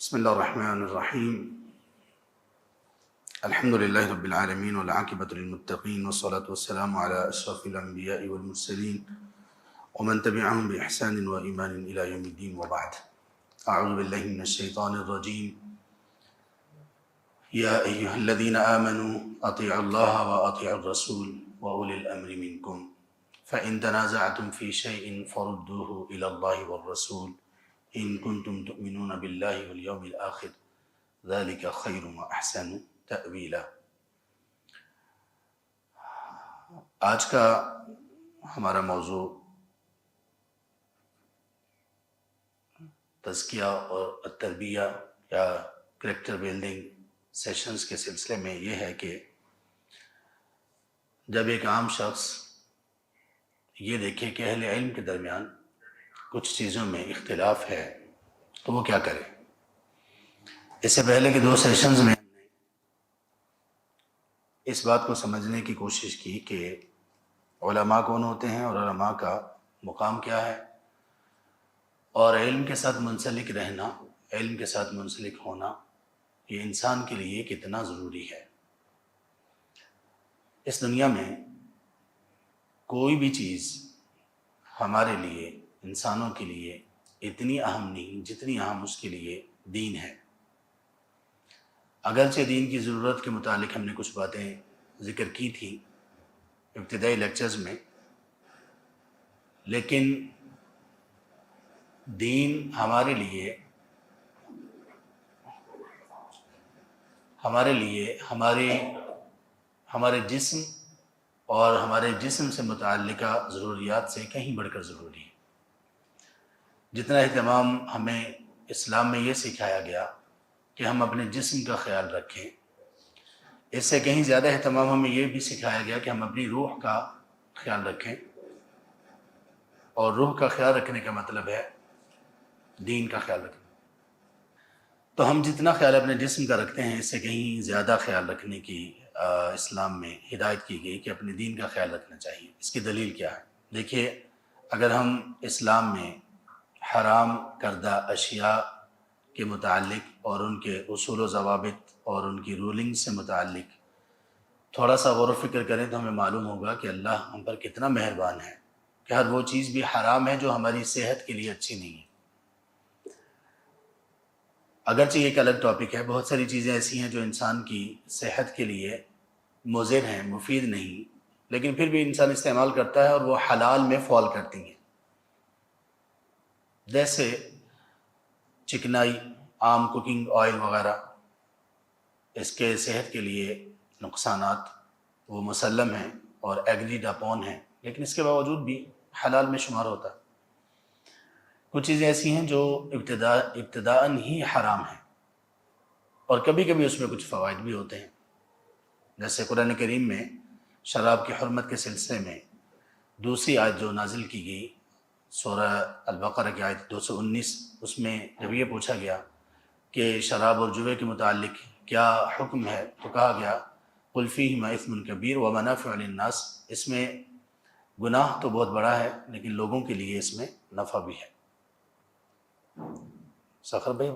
بسم الله الرحمن الرحيم. الحمد لله رب العالمين والعاقبة للمتقين والصلاة والسلام على أشرف الأنبياء والمرسلين ومن تبعهم بإحسان وإيمان إلى يوم الدين وبعد. أعوذ بالله من الشيطان الرجيم. يا أيها الذين آمنوا أطيعوا الله وأطيعوا الرسول وأولي الأمر منكم فإن تنازعتم في شيء فردوه إلى الله والرسول إن كنتم تؤمنون بالله واليوم الآخر ذلك خير وأحسن تأویلا. آج کا ہمارا موضوع تزکیہ اور تربیہ یا کریکٹر بلڈنگ سیشنز کے سلسلے میں یہ ہے کہ جب ایک عام شخص یہ دیکھے کہ اہل علم کے درمیان کچھ چیزوں میں اختلاف ہے تو وہ کیا کرے. اس سے پہلے کہ 2 سیشنز میں اس بات کو سمجھنے کی کوشش کی کہ علماء کون ہوتے ہیں اور علماء کا مقام کیا ہے، اور علم کے ساتھ منسلک رہنا، علم کے ساتھ منسلک ہونا یہ انسان کے لیے کتنا ضروری ہے. اس دنیا میں کوئی بھی چیز ہمارے لیے، انسانوں کے لیے اتنی اہم نہیں جتنی اہم اس کے لیے دین ہے. اگرچہ دین کی ضرورت کے متعلق ہم نے کچھ باتیں ذکر کی تھی ابتدائی لیکچرز میں، لیکن دین ہمارے لیے ہمارے جسم اور ہمارے جسم سے متعلقہ ضروریات سے کہیں بڑھ کر ضروری ہے. جتنا اہتمام ہمیں اسلام میں یہ سکھایا گیا کہ ہم اپنے جسم کا خیال رکھیں، اس سے کہیں زیادہ اہتمام ہمیں یہ بھی سکھایا گیا کہ ہم اپنی روح کا خیال رکھیں، اور روح کا خیال رکھنے کا مطلب ہے دین کا خیال رکھنا. تو ہم جتنا خیال اپنے جسم کا رکھتے ہیں اس سے کہیں زیادہ خیال رکھنے کی اسلام میں ہدایت کی گئی کہ اپنے دین کا خیال رکھنا چاہیے. اس کی دلیل کیا ہے؟ دیکھیے، اگر ہم اسلام میں حرام کردہ اشیاء کے متعلق اور ان کے اصول و ضوابط اور ان کی رولنگ سے متعلق تھوڑا سا غور و فکر کریں تو ہمیں معلوم ہوگا کہ اللہ ہم پر کتنا مہربان ہے کہ ہر وہ چیز بھی حرام ہے جو ہماری صحت کے لیے اچھی نہیں ہے. اگرچہ یہ ایک الگ ٹاپک ہے، بہت ساری چیزیں ایسی ہیں جو انسان کی صحت کے لیے مضر ہیں، مفید نہیں، لیکن پھر بھی انسان استعمال کرتا ہے اور وہ حلال میں فال کرتی ہیں. جیسے چکنائی، عام کوکنگ آئل وغیرہ، اس کے صحت کے لیے نقصانات وہ مسلم ہیں اور ایگریڈ اپون ہیں، لیکن اس کے باوجود بھی حلال میں شمار ہوتا ہے. کچھ چیزیں ایسی ہیں جو ابتداءً ہی حرام ہیں اور کبھی کبھی اس میں کچھ فوائد بھی ہوتے ہیں. جیسے قرآن کریم میں شراب کی حرمت کے سلسلے میں دوسری آیت جو نازل کی گئی سورہ البقرہ کی آیت 219، اس میں جب یہ پوچھا گیا کہ شراب اور جوے کے متعلق کیا حکم ہے تو کہا گیا قل فیہما اثم کبیر ومنافع للناس، اس میں گناہ تو بہت بڑا ہے لیکن لوگوں کے لیے اس میں نفع بھی ہے. سخر بھائی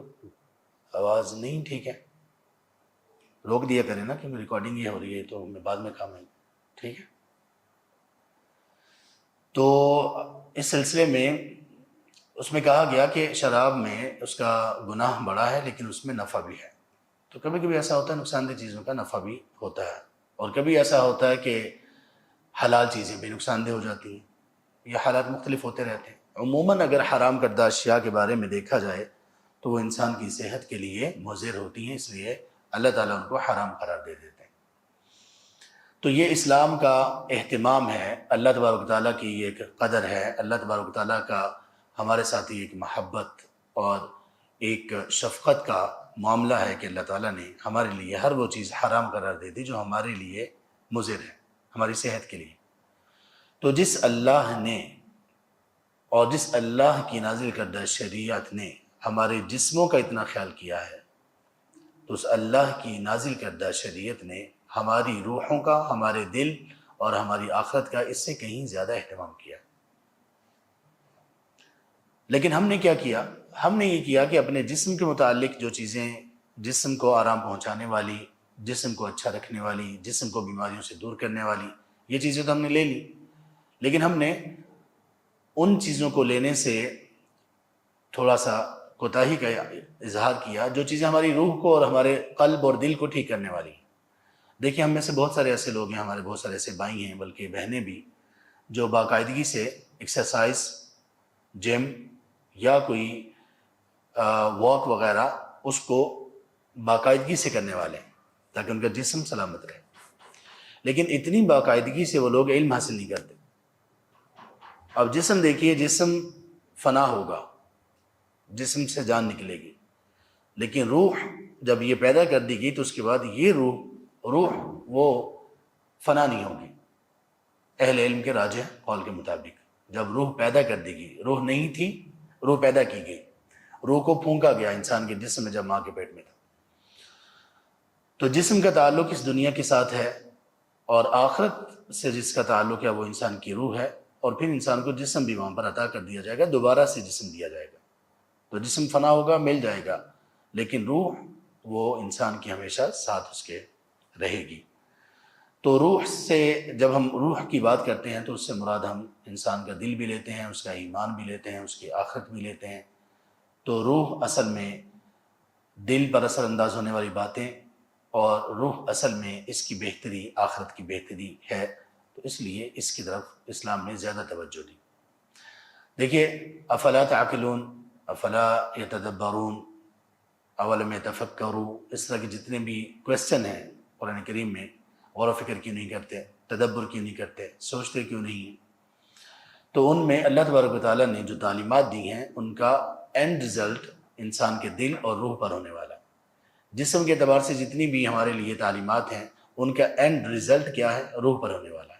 آواز نہیں ٹھیک ہے، روک دیا کریں نا کہ ریکارڈنگ یہ ہو رہی ہے تو میں بعد میں کام ہے. ٹھیک ہے، تو اس سلسلے میں اس میں کہا گیا کہ شراب میں اس کا گناہ بڑا ہے لیکن اس میں نفع بھی ہے. تو کبھی کبھی ایسا ہوتا ہے نقصان دہ چیزوں کا نفع بھی ہوتا ہے، اور کبھی ایسا ہوتا ہے کہ حلال چیزیں بھی نقصان دہ ہو جاتی ہیں. یہ حالات مختلف ہوتے رہتے ہیں. عموماً اگر حرام کردہ اشیاء کے بارے میں دیکھا جائے تو وہ انسان کی صحت کے لیے مضر ہوتی ہیں، اس لیے اللہ تعالیٰ ان کو حرام قرار دے دیتے ہیں. تو یہ اسلام کا اہتمام ہے، اللہ تبارک تعالیٰ کی ایک قدر ہے، اللہ تبارک تعالیٰ کا ہمارے ساتھ ایک محبت اور ایک شفقت کا معاملہ ہے کہ اللہ تعالیٰ نے ہمارے لیے ہر وہ چیز حرام قرار دے دی جو ہمارے لیے مضر ہے ہماری صحت کے لیے. تو جس اللہ نے اور جس اللہ کی نازل کردہ شریعت نے ہمارے جسموں کا اتنا خیال کیا ہے، تو اس اللہ کی نازل کردہ شریعت نے ہماری روحوں کا، ہمارے دل اور ہماری آخرت کا اس سے کہیں زیادہ اہتمام کیا. لیکن ہم نے کیا کیا؟ ہم نے یہ کیا کہ اپنے جسم کے متعلق جو چیزیں جسم کو آرام پہنچانے والی، جسم کو اچھا رکھنے والی، جسم کو بیماریوں سے دور کرنے والی، یہ چیزیں تو ہم نے لے لی، لیکن ہم نے ان چیزوں کو لینے سے تھوڑا سا کوتاہی کا اظہار کیا جو چیزیں ہماری روح کو اور ہمارے قلب اور دل کو ٹھیک کرنے والی ہیں۔ دیکھیں ہم میں سے بہت سارے ایسے لوگ ہیں، ہمارے بہت سارے ایسے بھائی ہیں بلکہ بہنیں بھی، جو باقاعدگی سے ایکسرسائز، جم یا کوئی واک وغیرہ اس کو باقاعدگی سے کرنے والے ہیں تاکہ ان کا جسم سلامت رہے، لیکن اتنی باقاعدگی سے وہ لوگ علم حاصل نہیں کرتے۔ اب جسم دیکھیے، جسم فنا ہوگا، جسم سے جان نکلے گی، لیکن روح جب یہ پیدا کر دی گئی تو اس کے بعد یہ روح وہ فنا نہیں ہوگی۔ اہل علم کے راجح قول کے مطابق جب روح پیدا کر دی گئی، روح نہیں تھی، روح پیدا کی گئی، روح کو پھونکا گیا انسان کے جسم میں جب ماں کے پیٹ میں تھا، تو جسم کا تعلق اس دنیا کے ساتھ ہے، اور آخرت سے جس کا تعلق ہے وہ انسان کی روح ہے، اور پھر انسان کو جسم بھی وہاں پر عطا کر دیا جائے گا، دوبارہ سے جسم دیا جائے گا۔ تو جسم فنا ہوگا، مل جائے گا، لیکن روح وہ انسان کی ہمیشہ ساتھ اس کے رہے گی۔ تو روح سے جب ہم روح کی بات کرتے ہیں تو اس سے مراد ہم انسان کا دل بھی لیتے ہیں، اس کا ایمان بھی لیتے ہیں، اس کی آخرت بھی لیتے ہیں۔ تو روح اصل میں دل پر اثر انداز ہونے والی باتیں، اور روح اصل میں اس کی بہتری آخرت کی بہتری ہے، تو اس لیے اس کی طرف اسلام نے زیادہ توجہ دی۔ دیکھیے افلا تعقلون، افلا یتدبرون، اولم یتفکروا، اس طرح کے جتنے بھی کویسچن ہیں قرآن کریم میں، غور و فکر کیوں نہیں کرتے، تدبر کیوں نہیں کرتے، سوچتے کیوں نہیں ہیں؟ تو ان میں اللہ تبارک و تعالیٰ نے جو تعلیمات دی ہیں ان کا اینڈ رزلٹ انسان کے دل اور روح پر ہونے والا ہے۔ جسم کے اعتبار سے جتنی بھی ہمارے لیے تعلیمات ہیں ان کا اینڈ رزلٹ کیا ہے؟ روح پر ہونے والا ہے۔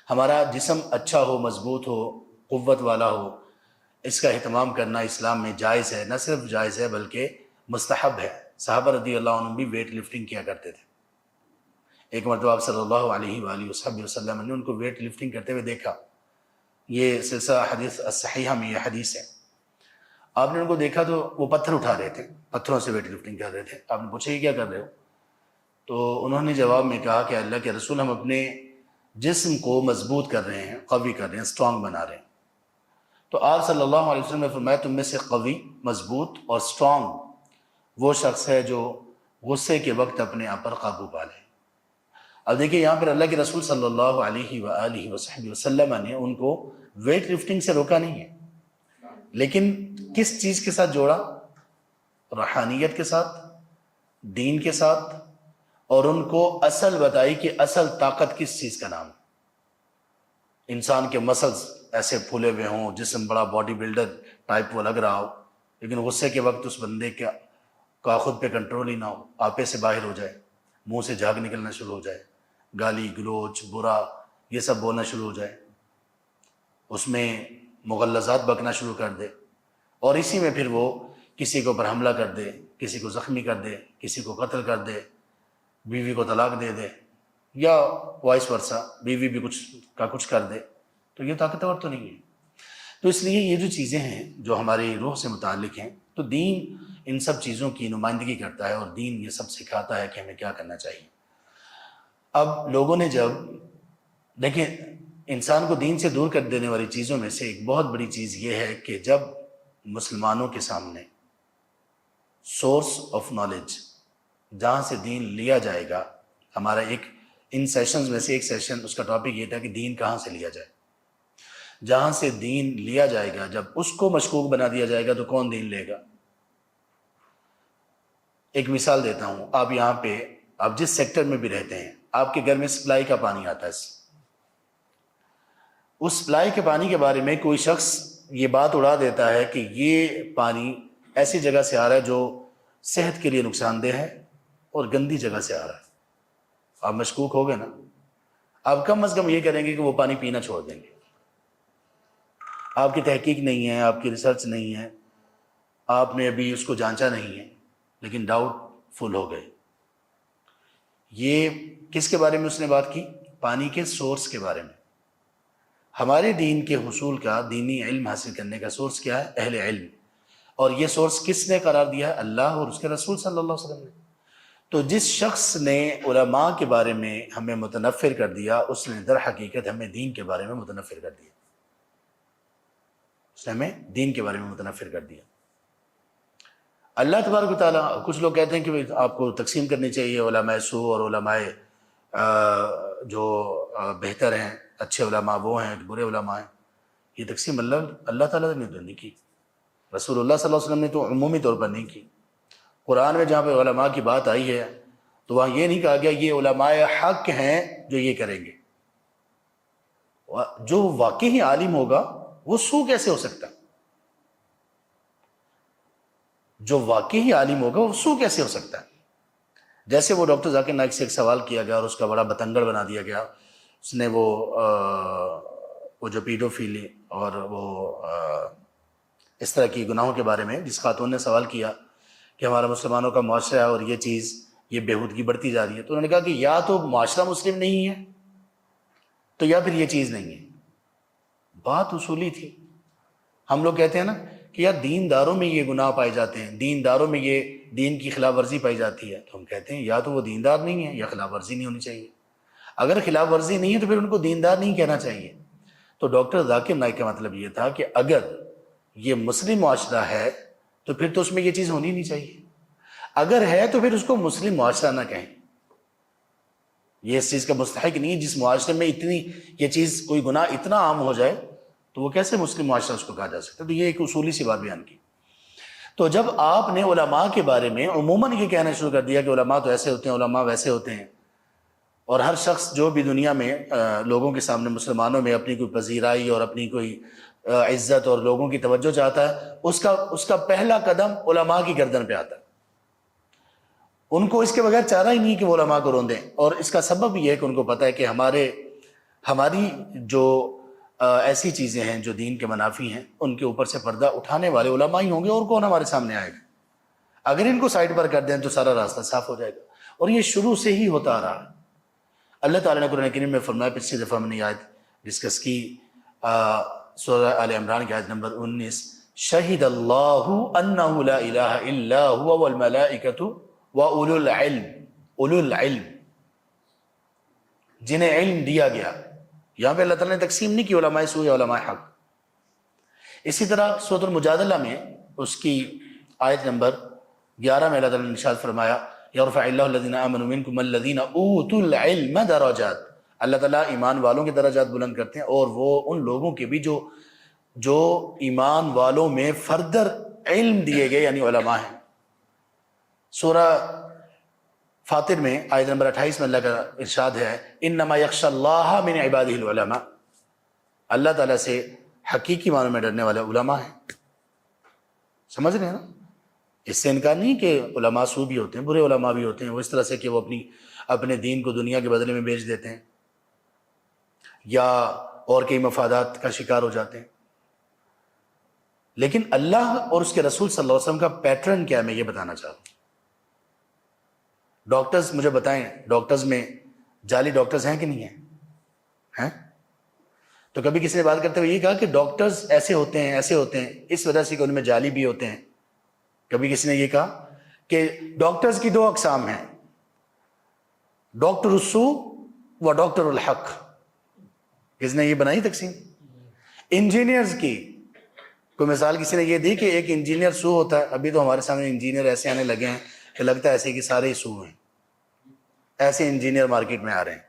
ہمارا جسم اچھا ہو، مضبوط ہو، قوت والا ہو، اس کا اہتمام کرنا اسلام میں جائز ہے، نہ صرف جائز ہے بلکہ مستحب ہے۔ صحابہ رضی اللہ عنہ بھی ویٹ لفٹنگ کیا کرتے تھے۔ ایک مرتبہ آپ صلی اللہ علیہ وآلہ وسلم نے ان کو ویٹ لفٹنگ کرتے ہوئے دیکھا، یہ سلسلہ حدیث الصحیحہ میں یہ حدیث ہے۔ آپ نے ان کو دیکھا تو وہ پتھر اٹھا رہے تھے، پتھروں سے ویٹ لفٹنگ کر رہے تھے۔ آپ نے پوچھا یہ کیا کر رہے ہو؟ تو انہوں نے جواب میں کہا کہ اللہ کے رسول، ہم اپنے جسم کو مضبوط کر رہے ہیں، قوی کر رہے ہیں، اسٹرانگ بنا رہے ہیں۔ تو آپ صلی اللہ علیہ وسلم نے فرمایا تم میں سے قوی، مضبوط اور اسٹرانگ وہ شخص ہے جو غصے کے وقت اپنے آپ پر قابو پا لے۔ اب دیکھیں یہاں پر اللہ کے رسول صلی اللہ علیہ وآلہ وسلم نے ان کو ویٹ لفٹنگ سے روکا نہیں ہے، لیکن کس چیز کے ساتھ جوڑا؟ روحانیت کے ساتھ، دین کے ساتھ، اور ان کو اصل بتائی کہ اصل طاقت کس چیز کا نام ہے۔ انسان کے مسلز ایسے پھولے ہوئے ہوں، جسم بڑا باڈی بلڈر ٹائپ وہ لگ رہا ہو، لیکن غصے کے وقت اس بندے کا خود پہ کنٹرول ہی نہ ہو، آپے سے باہر ہو جائے، منہ سے جھاگ نکلنا شروع ہو جائے، گالی گلوچ برا یہ سب بولنا شروع ہو جائے، اس میں مغلظات بکنا شروع کر دے، اور اسی میں پھر وہ کسی کے اوپر حملہ کر دے، کسی کو زخمی کر دے، کسی کو قتل کر دے، بیوی کو طلاق دے دے، یا وائس ورثہ بیوی بھی کچھ کر دے، تو یہ طاقتور تو نہیں ہے۔ تو اس لیے یہ جو چیزیں ہیں جو ہماری روح سے متعلق ہیں، تو دین ان سب چیزوں کی نمائندگی کرتا ہے، اور دین یہ سب سکھاتا ہے کہ ہمیں کیا کرنا چاہیے۔ اب لوگوں نے جب دیکھیں انسان کو دین سے دور کر دینے والی چیزوں میں سے ایک بہت بڑی چیز یہ ہے کہ جب مسلمانوں کے سامنے سورس آف نالج جہاں سے دین لیا جائے گا، ہمارا ایک ان سیشنز میں سے ایک سیشن اس کا ٹاپک یہ تھا کہ دین کہاں سے لیا جائے، جہاں سے دین لیا جائے گا جب اس کو مشکوک بنا دیا جائے گا تو کون دین لے گا؟ ایک مثال دیتا ہوں، آپ یہاں پہ آپ جس سیکٹر میں بھی رہتے ہیں، آپ کے گھر میں سپلائی کا پانی آتا ہے، اس سپلائی کے پانی کے بارے میں کوئی شخص یہ بات اڑا دیتا ہے کہ یہ پانی ایسی جگہ سے آ رہا ہے جو صحت کے لیے نقصان دہ ہے اور گندی جگہ سے آ رہا ہے، آپ مشکوک ہو گئے نا؟ آپ کم از کم یہ کریں گے کہ وہ پانی پینا چھوڑ دیں گے۔ آپ کی تحقیق نہیں ہے، آپ کی ریسرچ نہیں ہے، آپ نے ابھی اس کو جانچا نہیں ہے، لیکن ڈاؤٹ فل ہو گئے۔ یہ کس کے بارے میں اس نے بات کی؟ پانی کے سورس کے بارے میں۔ ہمارے دین کے حصول کا، دینی علم حاصل کرنے کا سورس کیا ہے؟ اہل علم۔ اور یہ سورس کس نے قرار دیا ہے؟ اللہ اور اس کے رسول صلی اللہ علیہ وسلم نے۔ تو جس شخص نے علماء کے بارے میں ہمیں متنفر کر دیا، اس نے در حقیقت ہمیں دین کے بارے میں متنفر کر دیا، اس نے ہمیں دین کے بارے میں متنفر کر دیا۔ اللہ تبارک و تعالیٰ، کچھ لوگ کہتے ہیں کہ آپ کو تقسیم کرنی چاہیے علماء سو اور علماء جو بہتر ہیں، اچھے علماء وہ ہیں، برے علماء ہیں۔ یہ تقسیم اللہ تعالیٰ نے تو نہیں کی، رسول اللہ صلی اللہ علیہ وسلم نے تو عمومی طور پر نہیں کی۔ قرآن میں جہاں پہ علماء کی بات آئی ہے تو وہاں یہ نہیں کہا گیا یہ علماء حق ہیں جو یہ کریں گے۔ جو واقعی عالم ہوگا وہ سو کیسے ہو سکتا ہے؟ جو واقعی عالم ہوگا وہ سو کیسے ہو سکتا ہے؟ جیسے وہ ڈاکٹر ذاکر نائک سے ایک سوال کیا گیا اور اس کا بڑا بتنگڑ بنا دیا گیا، اس نے وہ جو پیڈوفیلی اور وہ اس طرح کی گناہوں کے بارے میں جس خاتون نے سوال کیا کہ ہمارا مسلمانوں کا معاشرہ ہے اور یہ چیز، یہ بےہودگی بڑھتی جا رہی ہے، تو انہوں نے کہا کہ یا تو معاشرہ مسلم نہیں ہے تو یا پھر یہ چیز نہیں ہے۔ بات اصولی تھی۔ ہم لوگ کہتے ہیں نا کہ یار دینداروں میں یہ گناہ پائے جاتے ہیں، دینداروں میں یہ دین کی خلاف ورزی پائی جاتی ہے، تو ہم کہتے ہیں یا تو وہ دیندار نہیں ہے یا خلاف ورزی نہیں ہونی چاہیے۔ اگر خلاف ورزی نہیں ہے تو پھر ان کو دیندار نہیں کہنا چاہیے۔ تو ڈاکٹر ذاکر نائک کا مطلب یہ تھا کہ اگر یہ مسلم معاشرہ ہے تو پھر تو اس میں یہ چیز ہونی نہیں چاہیے، اگر ہے تو پھر اس کو مسلم معاشرہ نہ کہیں۔ یہ اس چیز کا مستحق نہیں ہے۔ جس معاشرے میں اتنی یہ چیز، کوئی گناہ اتنا عام ہو جائے تو وہ کیسے مسلم معاشرہ اس کو کہا جا سکتا ہے؟ تو یہ ایک اصولی سی بات بیان کی۔ تو جب آپ نے علماء کے بارے میں عموماً یہ کہنا شروع کر دیا کہ علماء تو ایسے ہوتے ہیں، علماء ویسے ہوتے ہیں، اور ہر شخص جو بھی دنیا میں لوگوں کے سامنے، مسلمانوں میں اپنی کوئی پذیرائی اور اپنی کوئی عزت اور لوگوں کی توجہ چاہتا ہے، اس کا پہلا قدم علماء کی گردن پہ آتا ہے۔ ان کو اس کے بغیر چارہ ہی نہیں کہ وہ علماء کو روندیں، اور اس کا سبب یہ ہے کہ ان کو پتہ ہے کہ ہماری جو ایسی چیزیں ہیں جو دین کے منافی ہیں، ان کے اوپر سے پردہ اٹھانے والے علماء ہی ہوں گے، اور کون ہمارے سامنے آئے گا۔ اگر ان کو سائڈ پر کر دیں تو سارا راستہ صاف ہو جائے گا، اور یہ شروع سے ہی ہوتا آ رہا ہے۔ اللہ تعالیٰ نے قرآن کریم میں فرمایا، پچھلی دفعہ ہم نے آیت ڈسکس کی، سورہ آل عمران کی آیت نمبر 19، شہد اللہ انہ لا الہ الا ہوا والملائکۃ واولو العلم، اولو العلم جنہیں علم دیا گیا۔ یہاں پہ اللہ تعالیٰ نے تقسیم نہیں کی علماء سو یا علماء حق۔ اسی طرح سورۃ المجادلہ میں اس کی آیت نمبر 11 میں اللہ تعالیٰ نے ارشاد فرمایا، یرفع اللہ الذین آمنوا منکم الذین اوتوا العلم درجات، اللہ تعالیٰ ایمان والوں کے درجات بلند کرتے ہیں، اور وہ ان لوگوں کے بھی جو ایمان والوں میں فردر علم دیے گئے، یعنی علماء ہیں۔ سورہ فاطر میں آیت نمبر 28 میں اللہ کا ارشاد ہے، انما یخشی اللہ من عبادہ العلماء، اللہ تعالیٰ سے حقیقی معنوں میں ڈرنے والے علماء ہیں۔ سمجھ رہے ہیں نا؟ اس سے انکار نہیں کہ علماء سو بھی ہوتے ہیں، برے علماء بھی ہوتے ہیں، وہ اس طرح سے کہ وہ اپنے دین کو دنیا کے بدلے میں بیچ دیتے ہیں یا اور کئی مفادات کا شکار ہو جاتے ہیں۔ لیکن اللہ اور اس کے رسول صلی اللہ علیہ وسلم کا پیٹرن کیا ہے، میں یہ بتانا چاہ رہا ہوں۔ ڈاکٹرز مجھے بتائیں، ڈاکٹرز میں جعلی ڈاکٹرز ہیں کہ نہیں ہیں؟ تو کبھی کسی نے بات کرتے ہوئے یہ کہا کہ ڈاکٹرز ایسے ہوتے ہیں اس وجہ سے کہ ان میں جعلی بھی ہوتے ہیں۔ کبھی کسی نے یہ کہا کہ ڈاکٹرز کی 2 اقسام ہیں، ڈاکٹر السو و ڈاکٹر الحق۔ کس نے یہ بنائی تقسیم؟ انجینئرز کی کوئی مثال کسی نے یہ دی کہ ایک انجینئر سو ہوتا ہے۔ ابھی تو ہمارے سامنے انجینئر ایسے آنے لگے ہیں کہ لگتا ہے ایسے کہ سارے ہی سو ہیں، ایسے انجینئر مارکیٹ میں آ رہے ہیں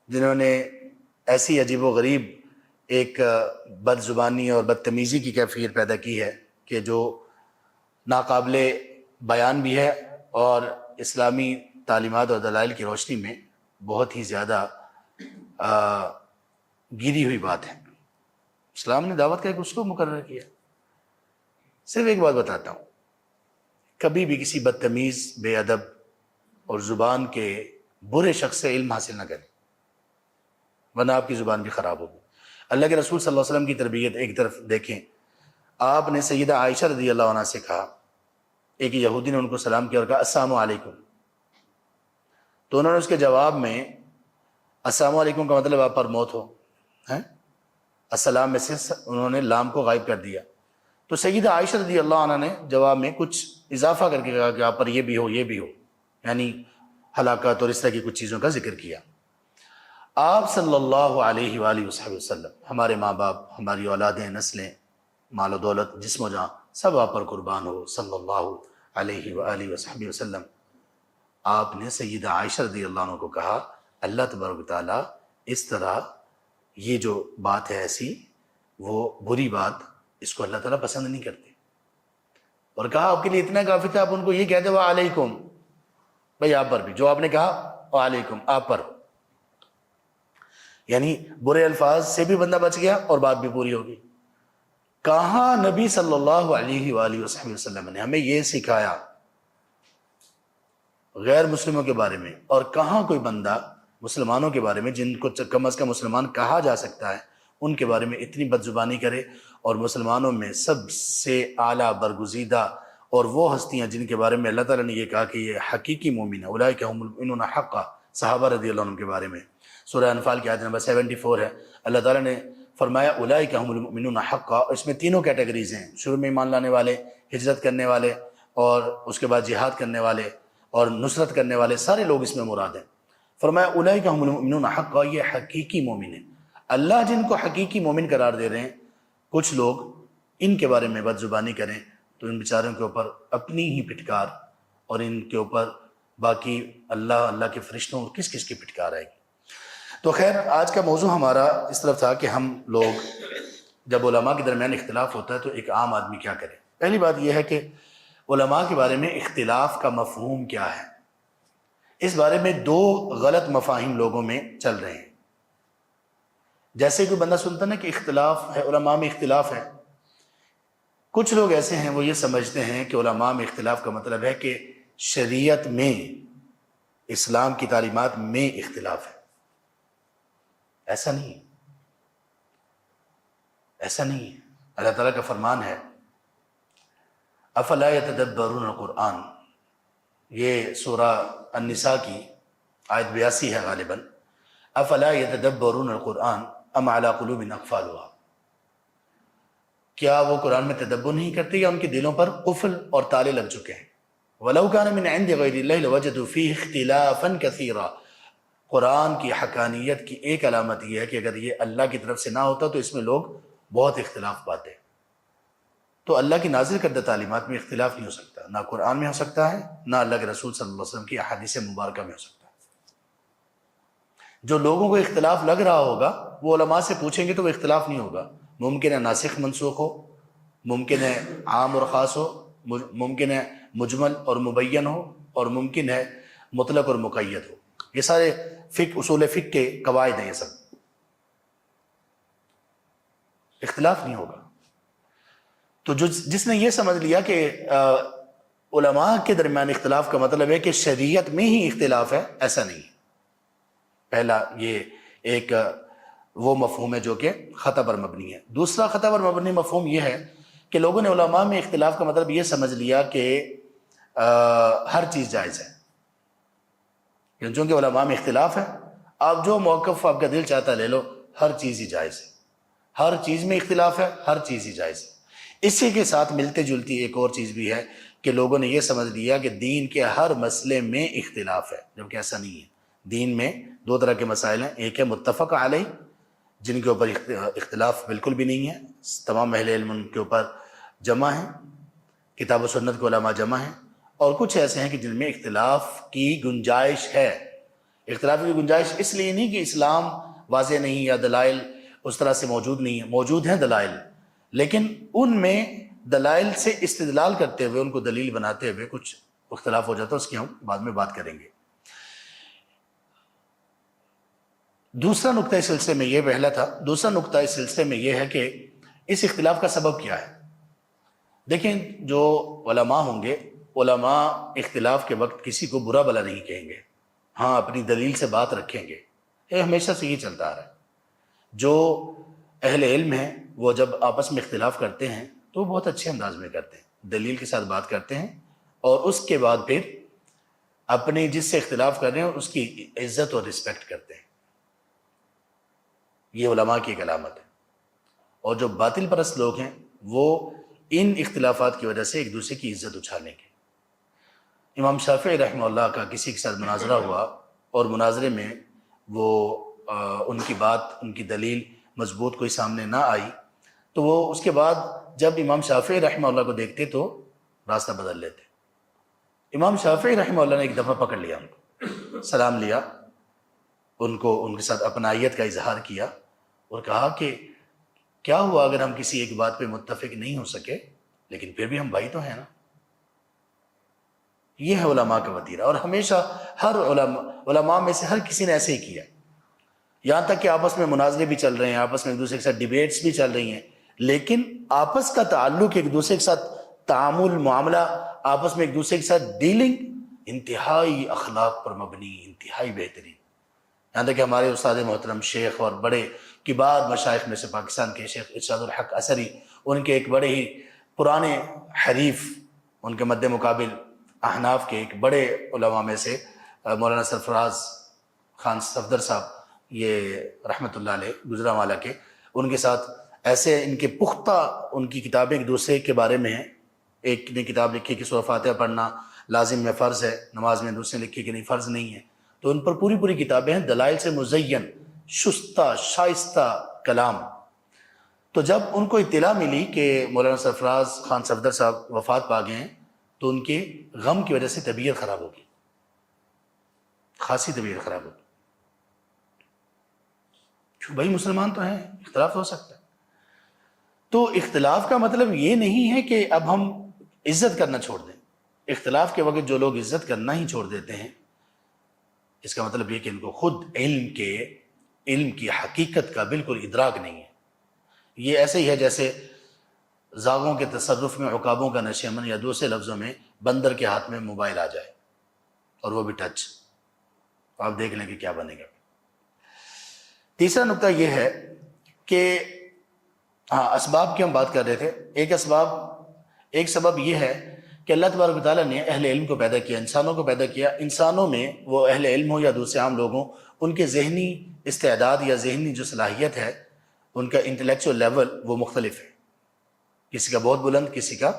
جنہوں نے ایسی عجیب و غریب ایک بد زبانی اور بدتمیزی کی کیفیت پیدا کی ہے کہ جو ناقابل بیان بھی ہے، اور اسلامی تعلیمات اور دلائل کی روشنی میں بہت ہی زیادہ گری ہوئی بات ہے۔ اسلام نے دعوت کا ایک اس کو مقرر کیا۔ صرف ایک بات بتاتا ہوں، کبھی بھی کسی بدتمیز، بے ادب اور زبان کے برے شخص سے علم حاصل نہ کریں، ورنہ آپ کی زبان بھی خراب ہوگی۔ اللہ کے رسول صلی اللہ علیہ وسلم کی تربیت ایک طرف دیکھیں، آپ نے سیدہ عائشہ رضی اللہ عنہ سے کہا، ایک یہودی نے ان کو سلام کیا اور کہا السلام علیکم، تو انہوں نے اس کے جواب میں السلام علیکم کا مطلب آپ پر موت ہو، السلام میں سے انہوں نے لام کو غائب کر دیا، تو سیدہ عائشہ رضی اللہ عنہ نے جواب میں کچھ اضافہ کر کے کہا کہ آپ پر یہ بھی ہو یہ بھی ہو، یعنی ہلاکت اور اس طرح کی کچھ چیزوں کا ذکر کیا۔ آپ صلی اللہ علیہ وآلہ وسلم، ہمارے ماں باپ، ہماری اولادیں، نسلیں، مال و دولت، جسم و جان، سب آپ پر قربان ہو صلی اللہ علیہ وآلہ وسلم۔ آپ نے سیدہ عائشہ رضی اللہ عنہ کو کہا اللہ تبارک و تعالیٰ اس طرح یہ جو بات ہے ایسی، وہ بری بات، اس کو اللہ تعالیٰ پسند نہیں کرتے، اور کہا آپ کے لیے اتنا کافی تھا، آپ ان کو یہ کہتے وعلیکم، بھائی آپ پر بھی، جو آپ نے کہا وعلیکم، آپ پر، یعنی برے الفاظ سے بھی بندہ بچ گیا اور بات بھی پوری ہوگی۔ کہاں نبی صلی اللہ علیہ وآلہ وسلم نے ہمیں یہ سکھایا غیر مسلموں کے بارے میں، اور کہاں کوئی بندہ مسلمانوں کے بارے میں، جن کو کم از کم مسلمان کہا جا سکتا ہے، ان کے بارے میں اتنی بد زبانی کرے، اور مسلمانوں میں سب سے اعلیٰ برگزیدہ اور وہ ہستیاں جن کے بارے میں اللہ تعالیٰ نے یہ کہا کہ یہ حقیقی مومن ہیں، اولئک هم المؤمنون حقا، صحابہ رضی اللہ عنہ کے بارے میں سورہ انفال کی آیت نمبر 74 ہے، اللہ تعالیٰ نے فرمایا اولئک هم المؤمنون حقا، اس میں تینوں کیٹیگریز ہیں، شروع میں ایمان لانے والے، ہجرت کرنے والے، اور اس کے بعد جہاد کرنے والے اور نصرت کرنے والے، سارے لوگ اس میں مراد ہیں۔ فرمایا اولئک هم المؤمنون حقا، یہ حقیقی مومن ہیں۔ اللہ جن کو حقیقی مومن قرار دے رہے ہیں، کچھ لوگ ان کے بارے میں بد زبانی کریں تو ان بیچاروں کے اوپر اپنی ہی پھٹکار، اور ان کے اوپر باقی اللہ کے فرشتوں اور کس کس کی پھٹکار آئے گی۔ تو خیر، آج کا موضوع ہمارا اس طرف تھا کہ ہم لوگ جب علماء کے درمیان اختلاف ہوتا ہے تو ایک عام آدمی کیا کرے۔ پہلی بات یہ ہے کہ علماء کے بارے میں اختلاف کا مفہوم کیا ہے۔ اس بارے میں دو غلط مفاہیم لوگوں میں چل رہے ہیں۔ جیسے کوئی بندہ سنتا نا کہ اختلاف ہے، علماء میں اختلاف ہے، کچھ لوگ ایسے ہیں وہ یہ سمجھتے ہیں کہ علماء میں اختلاف کا مطلب ہے کہ شریعت میں، اسلام کی تعلیمات میں اختلاف ہے۔ ایسا نہیں ہے، ایسا نہیں ہے۔ اللہ تعالیٰ کا فرمان ہے افلا یتدبرون القرآن، یہ سورہ النساء کی آیت 82 ہے غالباً، افلا یتدبرون القرآن ام علی قلوب اقفالها، کیا وہ قرآن میں تدبر نہیں کرتے یا ان کے دلوں پر قفل اور تالے لگ چکے ہیں؟ وَلَوْ كَانَ مِنْ عِنْدِ غَيْرِ اللَّهِ لَوَجَدُوا فِيهِ اخْتِلَافًا كَثِيرًا۔ قرآن کی حقانیت کی ایک علامت یہ ہے کہ اگر یہ اللہ کی طرف سے نہ ہوتا تو اس میں لوگ بہت اختلاف پاتے۔ تو اللہ کی نازل کردہ تعلیمات میں اختلاف نہیں ہو سکتا، نہ قرآن میں ہو سکتا ہے، نہ اللہ کے رسول صلی اللہ علیہ وسلم کی احادیث مبارکہ میں ہو سکتا ہے۔ جو لوگوں کو اختلاف لگ رہا ہوگا وہ علماء سے پوچھیں گے تو وہ اختلاف نہیں ہوگا۔ ممکن ہے ناسخ منسوخ ہو، ممکن ہے عام اور خاص ہو، ممکن ہے مجمل اور مبین ہو، اور ممکن ہے مطلق اور مقید ہو۔ یہ سارے اصول فقہ کے قواعد ہیں، یہ سب اختلاف نہیں ہوگا۔ تو جس نے یہ سمجھ لیا کہ علماء کے درمیان اختلاف کا مطلب ہے کہ شریعت میں ہی اختلاف ہے، ایسا نہیں ہے۔ پہلا یہ ایک وہ مفہوم ہے جو کہ خطا پر مبنی ہے۔ دوسرا خطا پر مبنی مفہوم یہ ہے کہ لوگوں نے علماء میں اختلاف کا مطلب یہ سمجھ لیا کہ ہر چیز جائز ہے، چونکہ علماء میں اختلاف ہے، آپ جو موقف آپ کا دل چاہتا لے لو، ہر چیز ہی جائز ہے، ہر چیز میں اختلاف ہے، ہر چیز ہی جائز ہے۔ اسی کے ساتھ ملتے جلتی ایک اور چیز بھی ہے کہ لوگوں نے یہ سمجھ لیا کہ دین کے ہر مسئلے میں اختلاف ہے، جبکہ ایسا نہیں ہے۔ دین میں دو طرح کے مسائل ہیں، ایک ہے متفق علیہ، جن کے اوپر اختلاف بالکل بھی نہیں ہے، تمام اہل علم ان کے اوپر جمع ہیں، کتاب و سنت کے علماء جمع ہیں، اور کچھ ایسے ہیں کہ جن میں اختلاف کی گنجائش ہے۔ اختلاف کی گنجائش اس لیے نہیں کہ اسلام واضح نہیں یا دلائل اس طرح سے موجود نہیں ہیں، موجود ہیں دلائل، لیکن ان میں دلائل سے استدلال کرتے ہوئے، ان کو دلیل بناتے ہوئے کچھ اختلاف ہو جاتا ہے، اس کی ہم بعد میں بات کریں گے۔ دوسرا نقطہ اس سلسلے میں یہ پہلا تھا، دوسرا نقطہ اس سلسلے میں یہ ہے کہ اس اختلاف کا سبب کیا ہے۔ دیکھیں، جو علماء ہوں گے، علماء اختلاف کے وقت کسی کو برا بھلا نہیں کہیں گے، ہاں اپنی دلیل سے بات رکھیں گے، یہ ہمیشہ سے یہ چلتا آ رہا ہے۔ جو اہل علم ہیں وہ جب آپس میں اختلاف کرتے ہیں تو وہ بہت اچھے انداز میں کرتے ہیں، دلیل کے ساتھ بات کرتے ہیں، اور اس کے بعد پھر اپنے جس سے اختلاف کر رہے ہیں اس کی عزت اور رسپیکٹ کرتے ہیں۔ یہ علماء کی ایک علامت ہے۔ اور جو باطل پرست لوگ ہیں وہ ان اختلافات کی وجہ سے ایک دوسرے کی عزت اچھالیں گے۔ امام شافعی رحمہ اللہ کا کسی کے ساتھ مناظرہ ہوا اور مناظرے میں وہ ان کی بات، ان کی دلیل مضبوط کوئی سامنے نہ آئی تو وہ اس کے بعد جب امام شافعی رحمہ اللہ کو دیکھتے تو راستہ بدل لیتے۔ امام شافعی رحمہ اللہ نے ایک دفعہ پکڑ لیا ان کو، سلام لیا، ان کے ساتھ اپنائیت کا اظہار کیا اور کہا کہ کیا ہوا اگر ہم کسی ایک بات پہ متفق نہیں ہو سکے لیکن پھر بھی ہم بھائی تو ہیں نا۔ یہ ہے علماء کا وتیرہ، اور ہمیشہ ہر علماء میں سے ہر کسی نے ایسے ہی کیا، یہاں تک کہ آپس میں مناظرے بھی چل رہے ہیں، آپس میں ایک دوسرے کے ساتھ ڈیبیٹس بھی چل رہی ہیں، لیکن آپس کا تعلق، ایک دوسرے کے ساتھ تعامل، معاملہ، آپس میں ایک دوسرے کے ساتھ ڈیلنگ انتہائی اخلاق پر مبنی، انتہائی بہترین۔ یہاں تک کہ ہمارے استاد محترم شیخ اور بڑے کبار مشائخ میں سے پاکستان کے شیخ ارشاد الحق اثری، ان کے ایک بڑے ہی پرانے حریف، ان کے مد مقابل احناف کے ایک بڑے علماء میں سے مولانا سرفراز خان صفدر صاحب، یہ رحمۃ اللہ علیہ گجرانوالہ کے، ان کے ساتھ ایسے ان کے پختہ، ان کی کتابیں ایک دوسرے کے بارے میں ہیں۔ ایک نے کتاب لکھی کہ سورہ فاتحہ پڑھنا لازم میں فرض ہے نماز میں، دوسرے نے لکھی کہ نہیں فرض نہیں ہے، تو ان پر پوری کتابیں ہیں، دلائل سے مزین، شستہ شائستہ کلام۔ تو جب ان کو اطلاع ملی کہ مولانا سرفراز خان صفدر صاحب وفات پا گئے ہیں تو ان کے غم کی وجہ سے طبیعت خراب ہوگی، خاصی طبیعت خراب ہوگی۔ بھائی مسلمان تو ہیں، اختلاف ہو سکتا ہے۔ تو اختلاف کا مطلب یہ نہیں ہے کہ اب ہم عزت کرنا چھوڑ دیں۔ اختلاف کے وقت جو لوگ عزت کرنا ہی چھوڑ دیتے ہیں، اس کا مطلب یہ کہ ان کو خود علم کی حقیقت کا بالکل ادراک نہیں ہے۔ یہ ایسے ہی ہے جیسے زاغوں کے تصرف میں عقابوں کا نشیمن، یا دوسرے لفظوں میں بندر کے ہاتھ میں موبائل آ جائے اور وہ بھی ٹچ، آپ دیکھ لیں کہ کیا بنے گا۔ تیسرا نقطہ یہ ہے کہ اسباب کی ہم بات کر رہے تھے۔ ایک سبب یہ ہے کہ اللہ تبارک و تعالیٰ نے اہل علم کو پیدا کیا، انسانوں کو پیدا کیا۔ انسانوں میں وہ اہل علم ہو یا دوسرے عام لوگ ہوں، ان کے ذہنی استعداد یا ذہنی جو صلاحیت ہے، ان کا انٹلیکچوئل لیول وہ مختلف ہے، کسی کا بہت بلند، کسی کا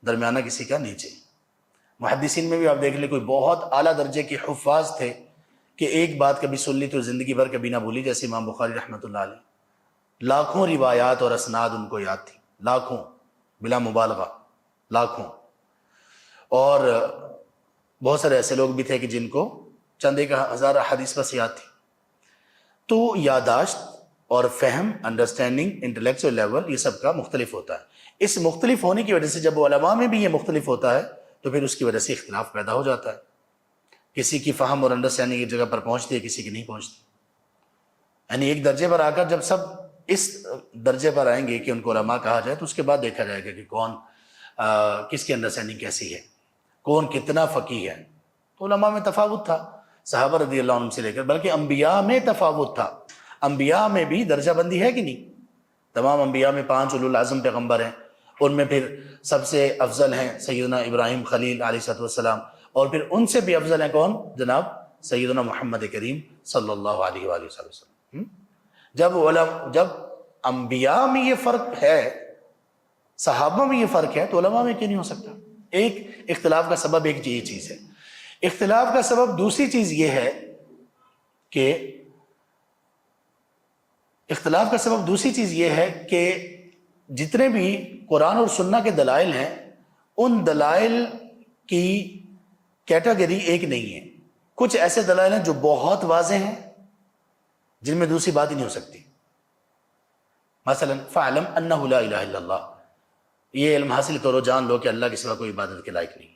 درمیانہ، کسی کا نیچے۔ محدثین میں بھی آپ دیکھ لیں کوئی بہت اعلیٰ درجے کے حفاظ تھے کہ ایک بات کبھی سن لی تو زندگی بھر کبھی نہ بھولی، جیسے امام بخاری رحمۃ اللہ علیہ، لاکھوں روایات اور اسناد ان کو یاد تھی، لاکھوں، بلا مبالغہ لاکھوں۔ اور بہت سارے ایسے لوگ بھی تھے کہ جن کو چند ایک ہزار احادیث بس یاد تھی۔ تو یاداشت اور فہم، انڈرسٹینڈنگ، انٹلیکچوئل لیول، یہ سب کا مختلف ہوتا ہے۔ اس مختلف ہونے کی وجہ سے جب علماء میں بھی یہ مختلف ہوتا ہے تو پھر اس کی وجہ سے اختلاف پیدا ہو جاتا ہے۔ کسی کی فہم اور انڈرسٹینڈنگ ایک جگہ پر پہنچتی ہے، کسی کی نہیں پہنچتی۔ یعنی ایک درجے پر آ کر جب سب اس درجے پر آئیں گے کہ ان کو علماء کہا جائے تو اس کے بعد دیکھا جائے گا کہ کون کس کی انڈرسٹینڈنگ کیسی ہے، کون کتنا فقیہ ہے۔ تو علماء میں تفاوت تھا، صحابہ رضی اللہ عنہم سے لے کر، بلکہ انبیاء میں تفاوت تھا۔ انبیاء میں بھی درجہ بندی ہے کہ نہیں؟ تمام انبیاء میں 5 اولو العزم پیغمبر ہیں، ان میں پھر سب سے افضل ہیں سیدنا ابراہیم خلیل علیہ السلام، اور پھر ان سے بھی افضل ہیں کون؟ جناب سیدنا محمد کریم صلی اللہ علیہ وآلہ وسلم۔ جب انبیاء میں یہ فرق ہے، صحابہ میں یہ فرق ہے، تو علماء میں کیوں نہیں ہو سکتا؟ ایک اختلاف کا سبب ایک یہ چیز ہے۔ اختلاف کا سبب دوسری چیز یہ ہے کہ جتنے بھی قرآن اور سنہ کے دلائل ہیں، ان دلائل کی کیٹیگری ایک نہیں ہے۔ کچھ ایسے دلائل ہیں جو بہت واضح ہیں، جن میں دوسری بات ہی نہیں ہو سکتی۔ مثلا فَعْلَمْ أَنَّهُ لَا إِلَهَ إِلَّا اللَّهُ، یہ علم حاصل کرو، جان لو کہ اللہ کے سوا کوئی عبادت کے لائق نہیں۔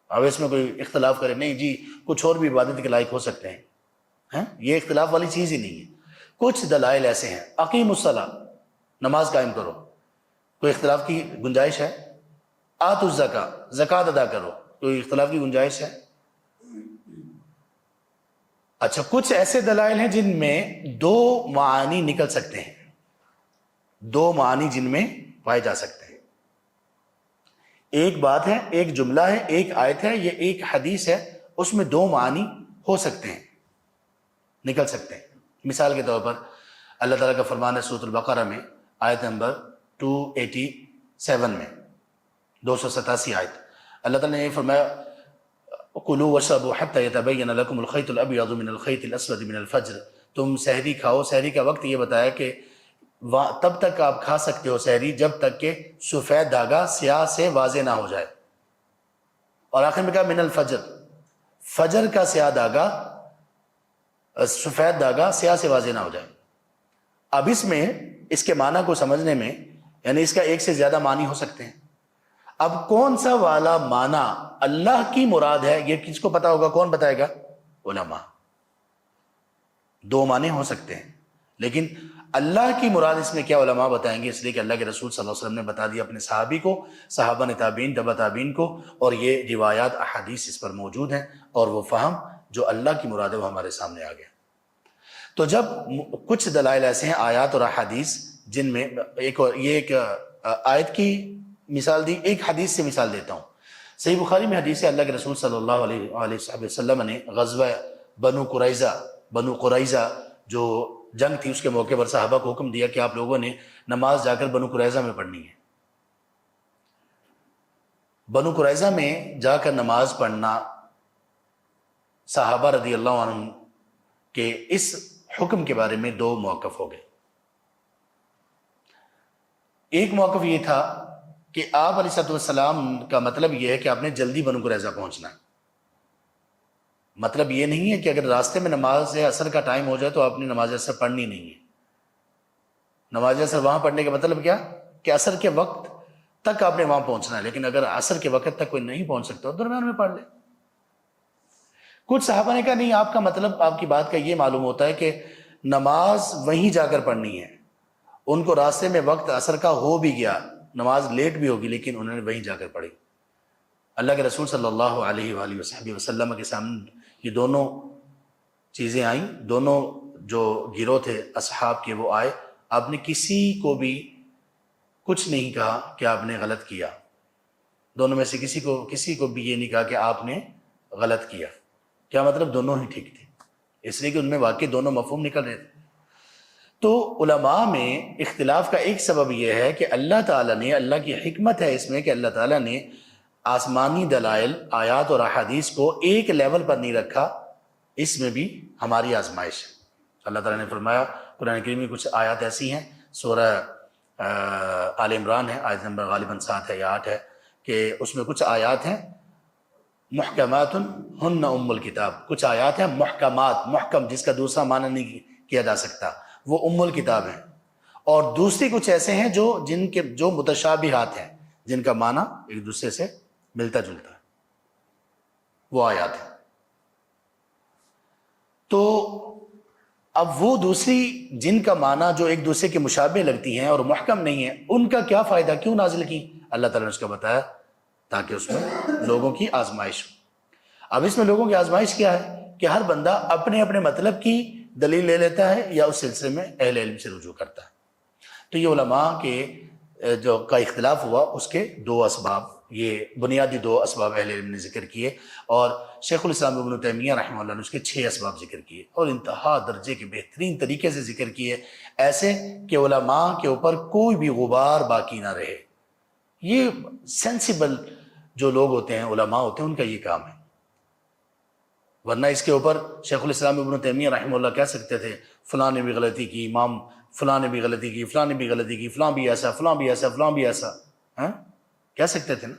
اب اس میں کوئی اختلاف کرے نہیں جی کچھ اور بھی عبادت کے لائق ہو سکتے ہیں، یہ اختلاف والی چیز ہی نہیں ہے۔ کچھ دلائل ایسے ہیں، اقیم الصلاۃ، نماز قائم کرو، کوئی اختلاف کی گنجائش ہے؟ آتوا الزکاۃ، زکوٰۃ ادا کرو، کوئی اختلاف کی گنجائش ہے؟ اچھا، کچھ ایسے دلائل ہیں جن میں 2 معانی نکل سکتے ہیں، 2 معانی جن میں پائے جا سکتے ہیں۔ ایک بات ہے، ایک جملہ ہے، ایک آیت ہے، یہ ایک حدیث ہے، اس میں 2 معانی ہو سکتے ہیں، نکل سکتے ہیں۔ مثال کے طور پر اللہ تعالیٰ کا فرمان ہے سورۃ البقرہ میں آیت نمبر 7 میں 287 آیت اللہ تعالیٰ نے یہ فرمایا کلوا واشربوا حتی یتبین لکم الخیط الابیض من الخیط الاسود من الفجر، تم سحری کھاؤ. سحری کا وقت یہ بتایا کہ تب تک آپ کھا سکتے ہو سحری جب تک کہ سفید دھاگا سیاہ سے واضح نہ ہو جائے. اور آخر میں کہا من الفجر، فجر کا سیاہ دھاگا، سفید دھاگا سیاہ سے واضح نہ ہو جائے. اب اس میں اس کے معنی کو سمجھنے میں یعنی اس کا ایک سے زیادہ معنی ہو سکتے ہیں. اب کون سا والا معنی اللہ کی مراد ہے یہ کس کو پتا ہوگا؟ کون بتائے گا؟ علماء. 2 معنی ہو سکتے ہیں لیکن اللہ کی مراد اس میں کیا علماء بتائیں گے، اس لیے کہ اللہ کے رسول صلی اللہ علیہ وسلم نے بتا دیا اپنے صحابی کو، صحابہ نے تابعین، تبع تابعین کو، اور یہ روایات احادیث اس پر موجود ہیں، اور وہ فہم جو اللہ کی مراد ہے وہ ہمارے سامنے آ گیا. تو جب کچھ دلائل ایسے ہیں آیات اور احادیث جن میں ایک آیت کی مثال دی، ایک حدیث سے مثال دیتا ہوں. صحیح بخاری میں حدیث ہے، اللہ کے رسول صلی اللہ علیہ وسلم نے غزوہ بنو قریظہ جو جنگ تھی اس کے موقع پر صحابہ کو حکم دیا کہ آپ لوگوں نے نماز جا کر بنو قریظہ میں پڑھنی ہے. بنو قریظہ میں جا کر نماز پڑھنا صحابہ رضی اللہ عنہ کے اس حکم کے بارے میں 2 موقف ہو گئے. ایک موقف یہ تھا کہ آپ علیہ السلام کا مطلب یہ ہے کہ آپ نے جلدی بنو قریظہ پہنچنا ہے. مطلب یہ نہیں ہے کہ اگر راستے میں نماز عصر کا ٹائم ہو جائے تو آپ نے نماز عصر پڑھنی نہیں ہے. نماز عصر وہاں پڑھنے کا مطلب کیا کہ عصر کے وقت تک آپ نے وہاں پہنچنا ہے، لیکن اگر عصر کے وقت تک کوئی نہیں پہنچ سکتا تو درمیان میں پڑھ لے. کچھ صحابہ نے کہا نہیں، آپ کا مطلب، آپ کی بات کا یہ معلوم ہوتا ہے کہ نماز وہیں جا کر پڑھنی ہے. ان کو راستے میں وقت عصر کا ہو بھی گیا، نماز لیٹ بھی ہوگی، لیکن انہوں نے وہیں جا کر پڑھی. اللہ کے رسول صلی اللہ علیہ وآلہ وسلم کے سامنے یہ دونوں چیزیں آئیں. دونوں جو گروہ تھے اصحاب کے وہ آئے. آپ نے کسی کو بھی کچھ نہیں کہا کہ آپ نے غلط کیا. دونوں میں سے کسی کو بھی یہ نہیں کہا کہ آپ نے غلط کیا. کیا مطلب؟ دونوں ہی ٹھیک تھے، اس لیے کہ ان میں واقعی دونوں مفہوم نکل رہے تھے. تو علماء میں اختلاف کا ایک سبب یہ ہے کہ اللہ تعالیٰ نے، اللہ کی حکمت ہے اس میں کہ اللہ تعالیٰ نے آسمانی دلائل، آیات اور احادیث کو ایک لیول پر نہیں رکھا. اس میں بھی ہماری آزمائش ہے. اللہ تعالیٰ نے فرمایا قرآن کریم میں کچھ آیات ایسی ہیں، سورہ آل عمران ہے، آیت نمبر غالباً 7 ہے یا 8 ہے، کہ اس میں کچھ آیات ہیں محکمات ہن ام الکتاب. کچھ آیات ہیں محکمات، محکم جس کا دوسرا معنی نہیں کیا جا سکتا، وہ ام الکتاب ہیں. اور دوسری کچھ ایسے ہیں جو متشابہات ہیں، جن کا معنی ایک دوسرے سے ملتا جلتا ہے، وہ آیات ہیں. تو اب وہ دوسری جن کا معنی جو ایک دوسرے کے مشابہ لگتی ہیں اور محکم نہیں ہیں، ان کا کیا فائدہ، کیوں نازل کی؟ اللہ تعالیٰ نے اس کا بتایا تاکہ اس میں لوگوں کی آزمائش ہو. اب اس میں لوگوں کی آزمائش کیا ہے کہ ہر بندہ اپنے اپنے مطلب کی دلیل لے لیتا ہے یا اس سلسلے میں اہل علم سے رجوع کرتا ہے. تو یہ علماء کے جو کا اختلاف ہوا اس کے 2 اسباب، یہ بنیادی 2 اسباب اہل علم نے ذکر کیے، اور شیخ الاسلام ابن تیمیہ رحمہ اللہ نے اس کے 6 اسباب ذکر کیے، اور انتہا درجے کے بہترین طریقے سے ذکر کیے، ایسے کہ علماء کے اوپر کوئی بھی غبار باقی نہ رہے. یہ سینسیبل جو لوگ ہوتے ہیں، علماء ہوتے ہیں، ان کا یہ کام ہے. ورنہ اس کے اوپر شیخ الاسلام ابن تیمیہ رحمہ اللہ کہہ سکتے تھے فلاں نے بھی غلطی کی، امام فلاں نے بھی غلطی کی، فلاں نے بھی غلطی کی، فلاں بھی ایسا، فلاں بھی ایسا، فلاں بھی ایسا، کہہ سکتے تھے نا،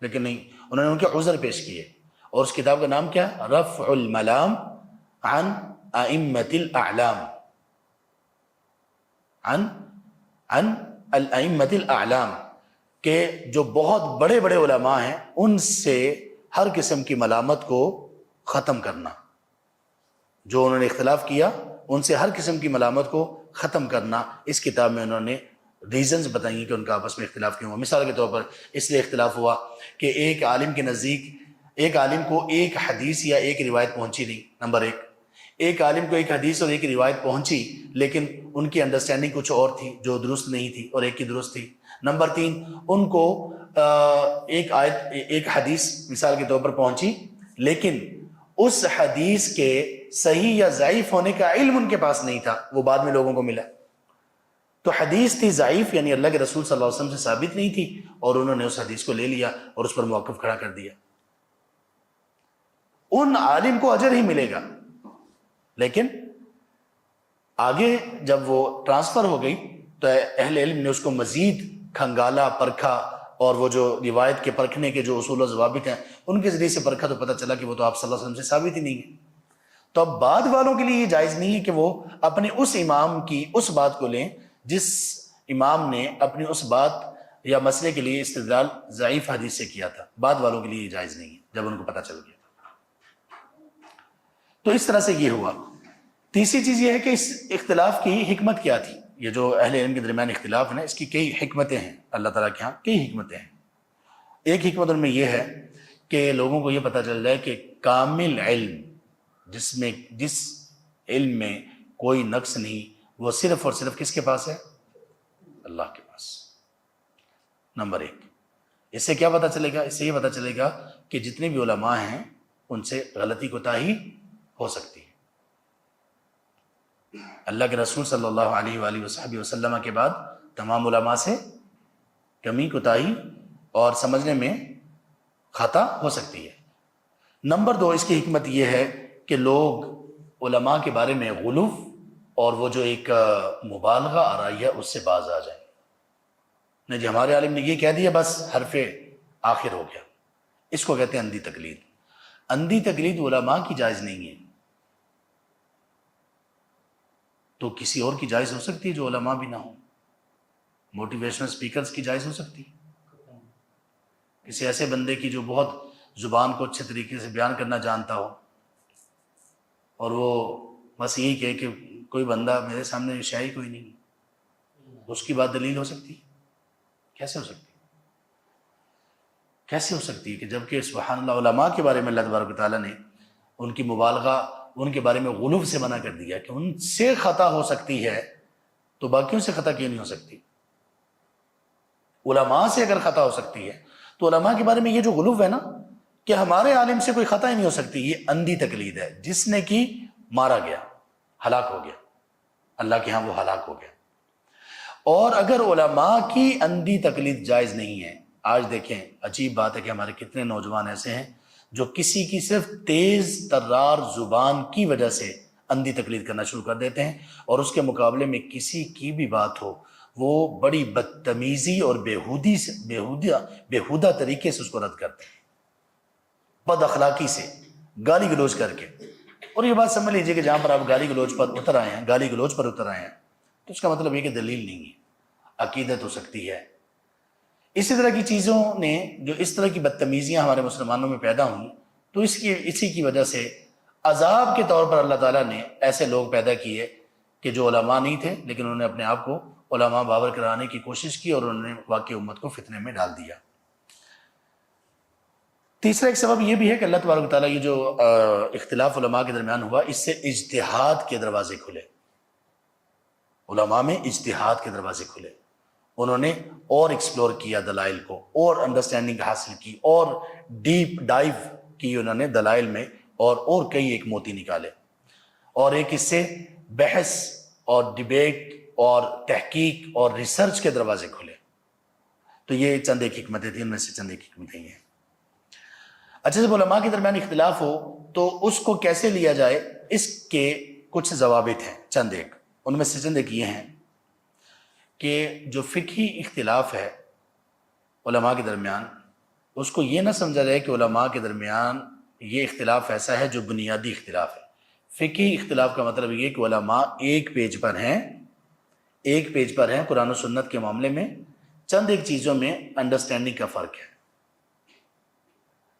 لیکن نہیں، انہوں نے ان کے عذر پیش کیے. اور اس کتاب کا نام کیا ہے؟ رفع الملام عن ائمۃ الاعلام، عن الائمۃ الاعلام، کہ جو بہت بڑے بڑے علماء ہیں ان سے ہر قسم کی ملامت کو ختم کرنا. جو انہوں نے اختلاف کیا ان سے ہر قسم کی ملامت کو ختم کرنا. اس کتاب میں انہوں نے ریزنز بتائیں کہ ان کا آپس میں اختلاف کیوں ہوا. مثال کے طور پر اس لیے اختلاف ہوا کہ ایک عالم کے نزدیک ایک عالم کو ایک حدیث یا ایک روایت پہنچی نہیں. نمبر 1، ایک عالم کو ایک حدیث اور ایک روایت پہنچی لیکن ان کی انڈرسٹینڈنگ کچھ اور تھی جو درست نہیں تھی اور ایک کی درست تھی. نمبر 3، ان کو ایک حدیث مثال کے طور پر پہنچی لیکن اس حدیث کے صحیح یا ضعیف ہونے کا علم ان کے پاس نہیں تھا، وہ بعد میں لوگوں کو ملا. تو حدیث تھی ضعیف، یعنی اللہ کے رسول صلی اللہ علیہ وسلم سے ثابت نہیں تھی، اور انہوں نے اس حدیث کو لے لیا اور اس پر موقف کھڑا کر دیا. ان عالم کو اجر ہی ملے گا، لیکن آگے جب وہ ٹرانسفر ہو گئی تو اہل علم نے اس کو مزید کھنگالا، پرکھا، اور وہ جو روایت کے پرکھنے کے جو اصول و ضوابط ہیں ان کے ذریعے سے پرکھا تو پتہ چلا کہ وہ تو آپ صلی اللہ علیہ وسلم سے ثابت ہی نہیں ہے. تو اب بعد والوں کے لیے یہ جائز نہیں ہے کہ وہ اپنے اس امام کی اس بات کو لیں جس امام نے اپنی اس بات یا مسئلے کے لیے استدلال ضعیف حدیث سے کیا تھا. بعد والوں کے لیے یہ جائز نہیں ہے جب ان کو پتہ چل گیا. تو اس طرح سے یہ ہوا. تیسری چیز یہ ہے کہ اس اختلاف کی حکمت کیا تھی. یہ جو اہل علم کے درمیان اختلاف ہے نا، اس کی کئی حکمتیں ہیں. اللہ تعالیٰ کے ہاں کئی حکمتیں ہیں. ایک حکمت ان میں یہ ہے کہ لوگوں کو یہ پتہ چل جائے کہ کامل علم، جس علم میں کوئی نقص نہیں، وہ صرف اور صرف کس کے پاس ہے؟ اللہ کے پاس. نمبر ایک. اس سے کیا پتہ چلے گا؟ اس سے یہ پتہ چلے گا کہ جتنے بھی علماء ہیں ان سے غلطی کوتاہی ہو سکتی ہے. اللہ کے رسول صلی اللہ علیہ وآلہ وصحبہ وسلم کے بعد تمام علماء سے کمی کوتاہی اور سمجھنے میں خطا ہو سکتی ہے. نمبر دو، اس کی حکمت یہ ہے کہ لوگ علماء کے بارے میں غلو اور وہ جو ایک مبالغہ آ رہی ہے اس سے باز آ جائیں. نہیں جی ہمارے عالم نے یہ کہہ دیا بس حرف آخر ہو گیا. اس کو کہتے ہیں اندھی تقلید. اندھی تقلید علماء کی جائز نہیں ہے. تو کسی اور کی جائز ہو سکتی ہے جو علماء بھی نہ ہوں. موٹیویشنل سپیکرز کی جائز ہو سکتی ہے. کسی ایسے بندے کی جو بہت زبان کو اچھے طریقے سے بیان کرنا جانتا ہو اور وہ بس یہی کہے کہ کوئی بندہ میرے سامنے شاعری کوئی نہیں، اس کی بات دلیل ہو سکتی ہے؟ کیسے ہو سکتی ہے؟ کیسے ہو سکتی ہے کہ جبکہ سبحان اللہ علماء کے بارے میں اللہ تبارک و تعالیٰ نے ان کی مبالغہ، ان کے بارے میں غلو سے منع کر دیا کہ ان سے خطا ہو سکتی ہے تو باقیوں سے خطا کیوں نہیں ہو سکتی؟ علماء سے اگر خطا ہو سکتی ہے تو علماء کے بارے میں یہ جو غلو ہے نا کہ ہمارے عالم سے کوئی خطا ہی نہیں ہو سکتی، یہ اندھی تقلید ہے. جس نے کی مارا گیا، ہلاک ہو گیا، اللہ کے ہاں وہ ہلاک ہو گیا. اور اگر علماء کی اندھی تقلید جائز نہیں ہے، آج دیکھیں عجیب بات ہے کہ ہمارے کتنے نوجوان ایسے ہیں جو کسی کی صرف تیز ترار زبان کی وجہ سے اندھی تقلید کرنا شروع کر دیتے ہیں، اور اس کے مقابلے میں کسی کی بھی بات ہو وہ بڑی بدتمیزی اور بےہودہ طریقے سے اس کو رد کرتے ہیں، بد اخلاقی سے، گالی گلوچ کر کے. اور یہ بات سمجھ لیجئے کہ جہاں پر آپ گالی گلوچ پر اتر آئے ہیں تو اس کا مطلب یہ کہ دلیل نہیں ہے، عقیدت ہو سکتی ہے. اسی طرح کی چیزوں نے جو اس طرح کی بدتمیزیاں ہمارے مسلمانوں میں پیدا ہوئیں تو اسی کی وجہ سے عذاب کے طور پر اللہ تعالیٰ نے ایسے لوگ پیدا کیے کہ جو علماء نہیں تھے لیکن انہوں نے اپنے آپ کو علماء باور کرانے کی کوشش کی اور انہوں نے واقعی امت کو فتنے میں ڈال دیا. تیسرا ایک سبب یہ بھی ہے کہ اللہ تبارک و تعالیٰ یہ جو اختلاف علماء کے درمیان ہوا اس سے اجتہاد کے دروازے کھلے. علماء میں اجتہاد کے دروازے کھلے، انہوں نے اور ایکسپلور کیا دلائل کو، اور انڈرسٹینڈنگ حاصل کی، اور ڈیپ ڈائیو کی انہوں نے دلائل میں، اور کئی ایک موتی نکالے، اور ایک اس سے بحث اور ڈیبیٹ اور تحقیق اور ریسرچ کے دروازے کھلے. تو یہ چند ایک حکمتیں تھیں، ان میں سے چند ایک حکمتیں ہیں. اچھا جب علماء کے درمیان اختلاف ہو تو اس کو کیسے لیا جائے، اس کے کچھ ضوابط ہیں چند ایک. ان میں سے چند ایک یہ ہیں کہ جو فقہی اختلاف ہے علماء کے درمیان، اس کو یہ نہ سمجھا جائے کہ علماء کے درمیان یہ اختلاف ایسا ہے جو بنیادی اختلاف ہے. فقہی اختلاف کا مطلب یہ کہ علماء ایک پیج پر ہیں قرآن و سنت کے معاملے میں، چند ایک چیزوں میں انڈرسٹینڈنگ کا فرق ہے.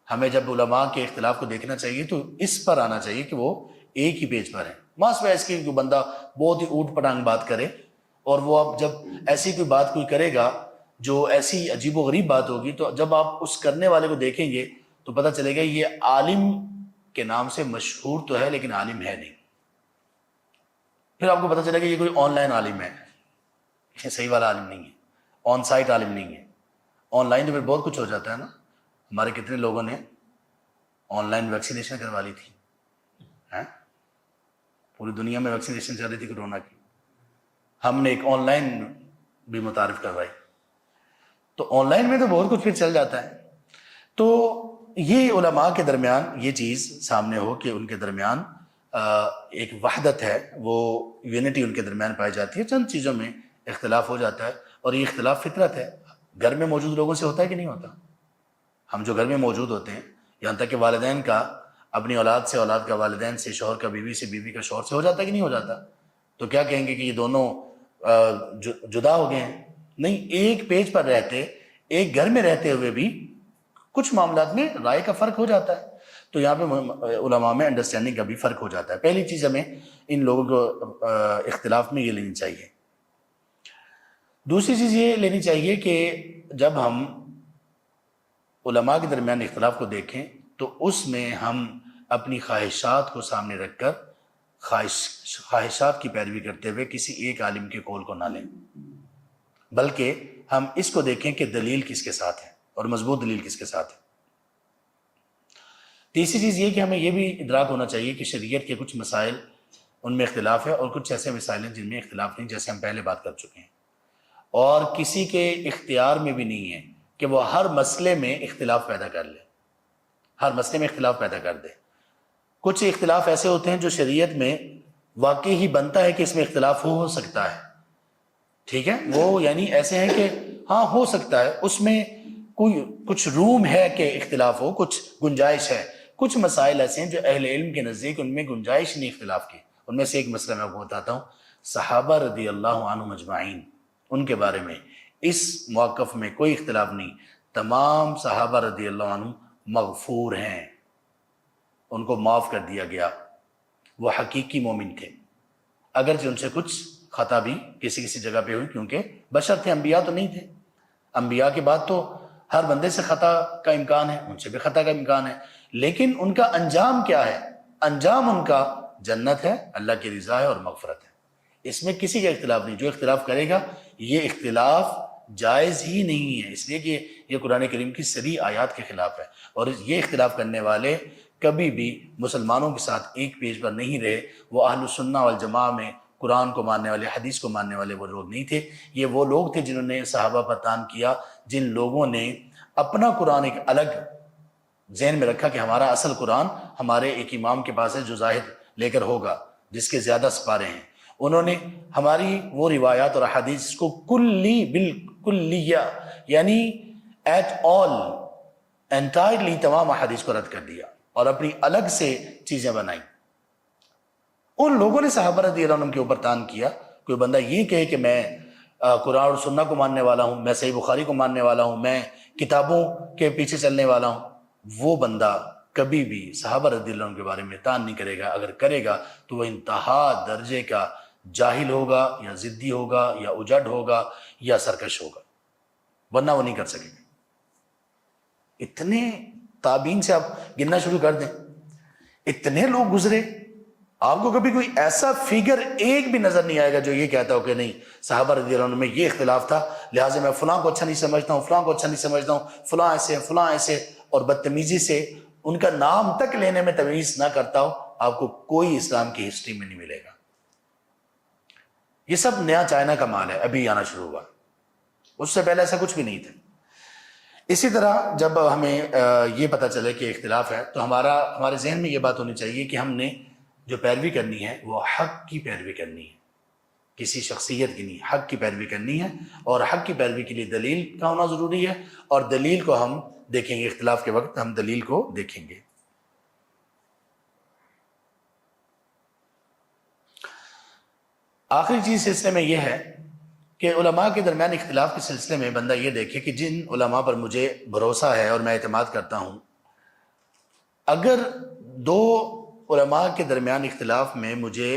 ہمیں جب علماء کے اختلاف کو دیکھنا چاہیے تو اس پر آنا چاہیے کہ وہ ایک ہی پیج پر ہیں. ماس میں ایسے کوئی بندہ بہت ہی اوٹ پٹانگ بات کرے، اور وہ اب جب ایسی کوئی بات کوئی کرے گا جو ایسی عجیب و غریب بات ہوگی تو جب آپ اس کرنے والے کو دیکھیں گے تو پتہ چلے گا یہ عالم کے نام سے مشہور تو ہے لیکن عالم ہے نہیں. پھر آپ کو پتہ چلے گا یہ کوئی آن لائن عالم ہے، یہ صحیح والا عالم نہیں ہے، آن سائٹ عالم نہیں ہے. آن لائن تو پھر بہت کچھ ہو جاتا ہے نا. ہمارے کتنے لوگوں نے آن لائن ویکسینیشن کروا لی تھی، پوری دنیا میں ویکسینیشن چل رہی تھی کورونا کی. ہم نے ایک آن لائن بھی متعارف کروائی، تو آن لائن میں تو بہت کچھ پھر چل جاتا ہے. تو یہ علماء کے درمیان یہ چیز سامنے ہو کہ ان کے درمیان ایک وحدت ہے، وہ یونٹی ان کے درمیان پائی جاتی ہے. چند چیزوں میں اختلاف ہو جاتا ہے، اور یہ اختلاف فطرت ہے. گھر میں موجود لوگوں سے ہوتا ہے کہ نہیں ہوتا؟ ہم جو گھر میں موجود ہوتے ہیں، یہاں تک کہ والدین کا اپنی اولاد سے، اولاد کا والدین سے، شوہر کا بیوی سے، بیوی کا شوہر سے ہو جاتا ہے کہ نہیں ہو جاتا؟ تو کیا کہیں گے کہ یہ دونوں جدا ہو گئے ہیں؟ نہیں، ایک پیج پر رہتے، ایک گھر میں رہتے ہوئے بھی کچھ معاملات میں رائے کا فرق ہو جاتا ہے. تو یہاں پہ علماء میں انڈرسٹینڈنگ کا بھی فرق ہو جاتا ہے. پہلی چیز ہمیں ان لوگوں کو اختلاف میں یہ لینی چاہیے. دوسری چیز یہ لینی چاہیے کہ جب ہم علماء کے درمیان اختلاف کو دیکھیں تو اس میں ہم اپنی خواہشات کو سامنے رکھ کر خواہشات کی پیروی کرتے ہوئے کسی ایک عالم کے قول کو نہ لیں، بلکہ ہم اس کو دیکھیں کہ دلیل کس کے ساتھ ہے اور مضبوط دلیل کس کے ساتھ ہے. تیسری چیز یہ کہ ہمیں یہ بھی ادراک ہونا چاہیے کہ شریعت کے کچھ مسائل ان میں اختلاف ہے، اور کچھ ایسے مسائل ہیں جن میں اختلاف نہیں، جیسے ہم پہلے بات کر چکے ہیں. اور کسی کے اختیار میں بھی نہیں ہے کہ وہ ہر مسئلے میں اختلاف پیدا کر لے، ہر مسئلے میں اختلاف پیدا کر دے. کچھ اختلاف ایسے ہوتے ہیں جو شریعت میں واقعی ہی بنتا ہے کہ اس میں اختلاف ہو سکتا ہے، ٹھیک ہے، وہ یعنی ایسے ہیں کہ ہاں ہو سکتا ہے، اس میں کوئی کچھ روم ہے کہ اختلاف ہو، کچھ گنجائش ہے. کچھ مسائل ایسے ہیں جو اہل علم کے نزدیک ان میں گنجائش نہیں اختلاف کی. ان میں سے ایک مسئلہ میں آپ کو بتاتا ہوں. صحابہ رضی اللہ عنہم اجمعین، ان کے بارے میں اس موقف میں کوئی اختلاف نہیں. تمام صحابہ رضی اللہ عنہم مغفور ہیں، ان کو معاف کر دیا گیا. وہ حقیقی مومن تھے، اگرچہ ان سے کچھ خطا بھی کسی کسی جگہ پہ ہوئی، کیونکہ بشر تھے، انبیاء تو نہیں تھے. انبیاء کے بعد تو ہر بندے سے خطا کا امکان ہے، ان سے بھی خطا کا امکان ہے. لیکن ان کا انجام کیا ہے؟ انجام ان کا جنت ہے، اللہ کی رضا ہے اور مغفرت ہے. اس میں کسی کا اختلاف نہیں. جو اختلاف کرے گا یہ اختلاف جائز ہی نہیں ہے، اس لیے کہ یہ قرآن کریم کی صریح آیات کے خلاف ہے. اور یہ اختلاف کرنے والے کبھی بھی مسلمانوں کے ساتھ ایک پیج پر نہیں رہے. وہ اہل السنہ والجماعہ میں قرآن کو ماننے والے، حدیث کو ماننے والے وہ لوگ نہیں تھے. یہ وہ لوگ تھے جنہوں نے صحابہ پر تان کیا، جن لوگوں نے اپنا قرآن ایک الگ ذہن میں رکھا کہ ہمارا اصل قرآن ہمارے ایک امام کے پاس ہے جو ظاہر لے کر ہوگا، جس کے زیادہ سپارے ہیں. انہوں نے ہماری وہ روایات اور احادیث کو کلی بالکلیہ، یعنی ایٹ آل، انٹائرلی تمام احادیث کو رد کر دیا اور اپنی الگ سے چیزیں بنائیں. ان لوگوں نے صحابہ رضی اللہ عنہم کے اوپر تان کیا. کوئی بندہ یہ کہے کہ میں قرآن اور سنہ کو ماننے والا ہوں، میں صحیح بخاری کو ماننے والا ہوں، میں کتابوں کے پیچھے چلنے والا ہوں، وہ بندہ کبھی بھی صحابہ رضی اللہ عنہ کے بارے میں تان نہیں کرے گا. اگر کرے گا تو وہ انتہا درجے کا جاہل ہوگا، یا ضدی ہوگا، یا اجڑ ہوگا، یا سرکش ہوگا، ورنہ وہ نہیں کر سکے گا. اتنے تابعین سے آپ گننا شروع کر دیں، اتنے لوگ گزرے، آپ کو کبھی کوئی ایسا فگر ایک بھی نظر نہیں آئے گا جو یہ کہتا ہو کہ نہیں صحابہ رضی اللہ عنہ میں یہ اختلاف تھا، لہٰذا میں فلاں کو اچھا نہیں سمجھتا ہوں، فلاں کو اچھا نہیں سمجھتا ہوں، فلاں ایسے ہیں، فلاں ایسے، اور بدتمیزی سے ان کا نام تک لینے میں تمیز نہ کرتا ہو. آپ کو کوئی اسلام کی ہسٹری میں نہیں ملے گا. یہ سب نیا چائنا کا مال ہے، ابھی آنا شروع ہوا، اس سے پہلے ایسا کچھ بھی نہیں تھا. اسی طرح جب ہمیں یہ پتہ چلے کہ اختلاف ہے تو ہمارے ذہن میں یہ بات ہونی چاہیے کہ ہم نے جو پیروی کرنی ہے وہ حق کی پیروی کرنی ہے، کسی شخصیت کی نہیں، حق کی پیروی کرنی ہے. اور حق کی پیروی کے لیے دلیل کا ہونا ضروری ہے، اور دلیل کو ہم دیکھیں گے، اختلاف کے وقت ہم دلیل کو دیکھیں گے. آخری چیز سلسلے میں یہ ہے کہ علماء کے درمیان اختلاف کے سلسلے میں بندہ یہ دیکھے کہ جن علماء پر مجھے بھروسہ ہے اور میں اعتماد کرتا ہوں، اگر دو علماء کے درمیان اختلاف میں مجھے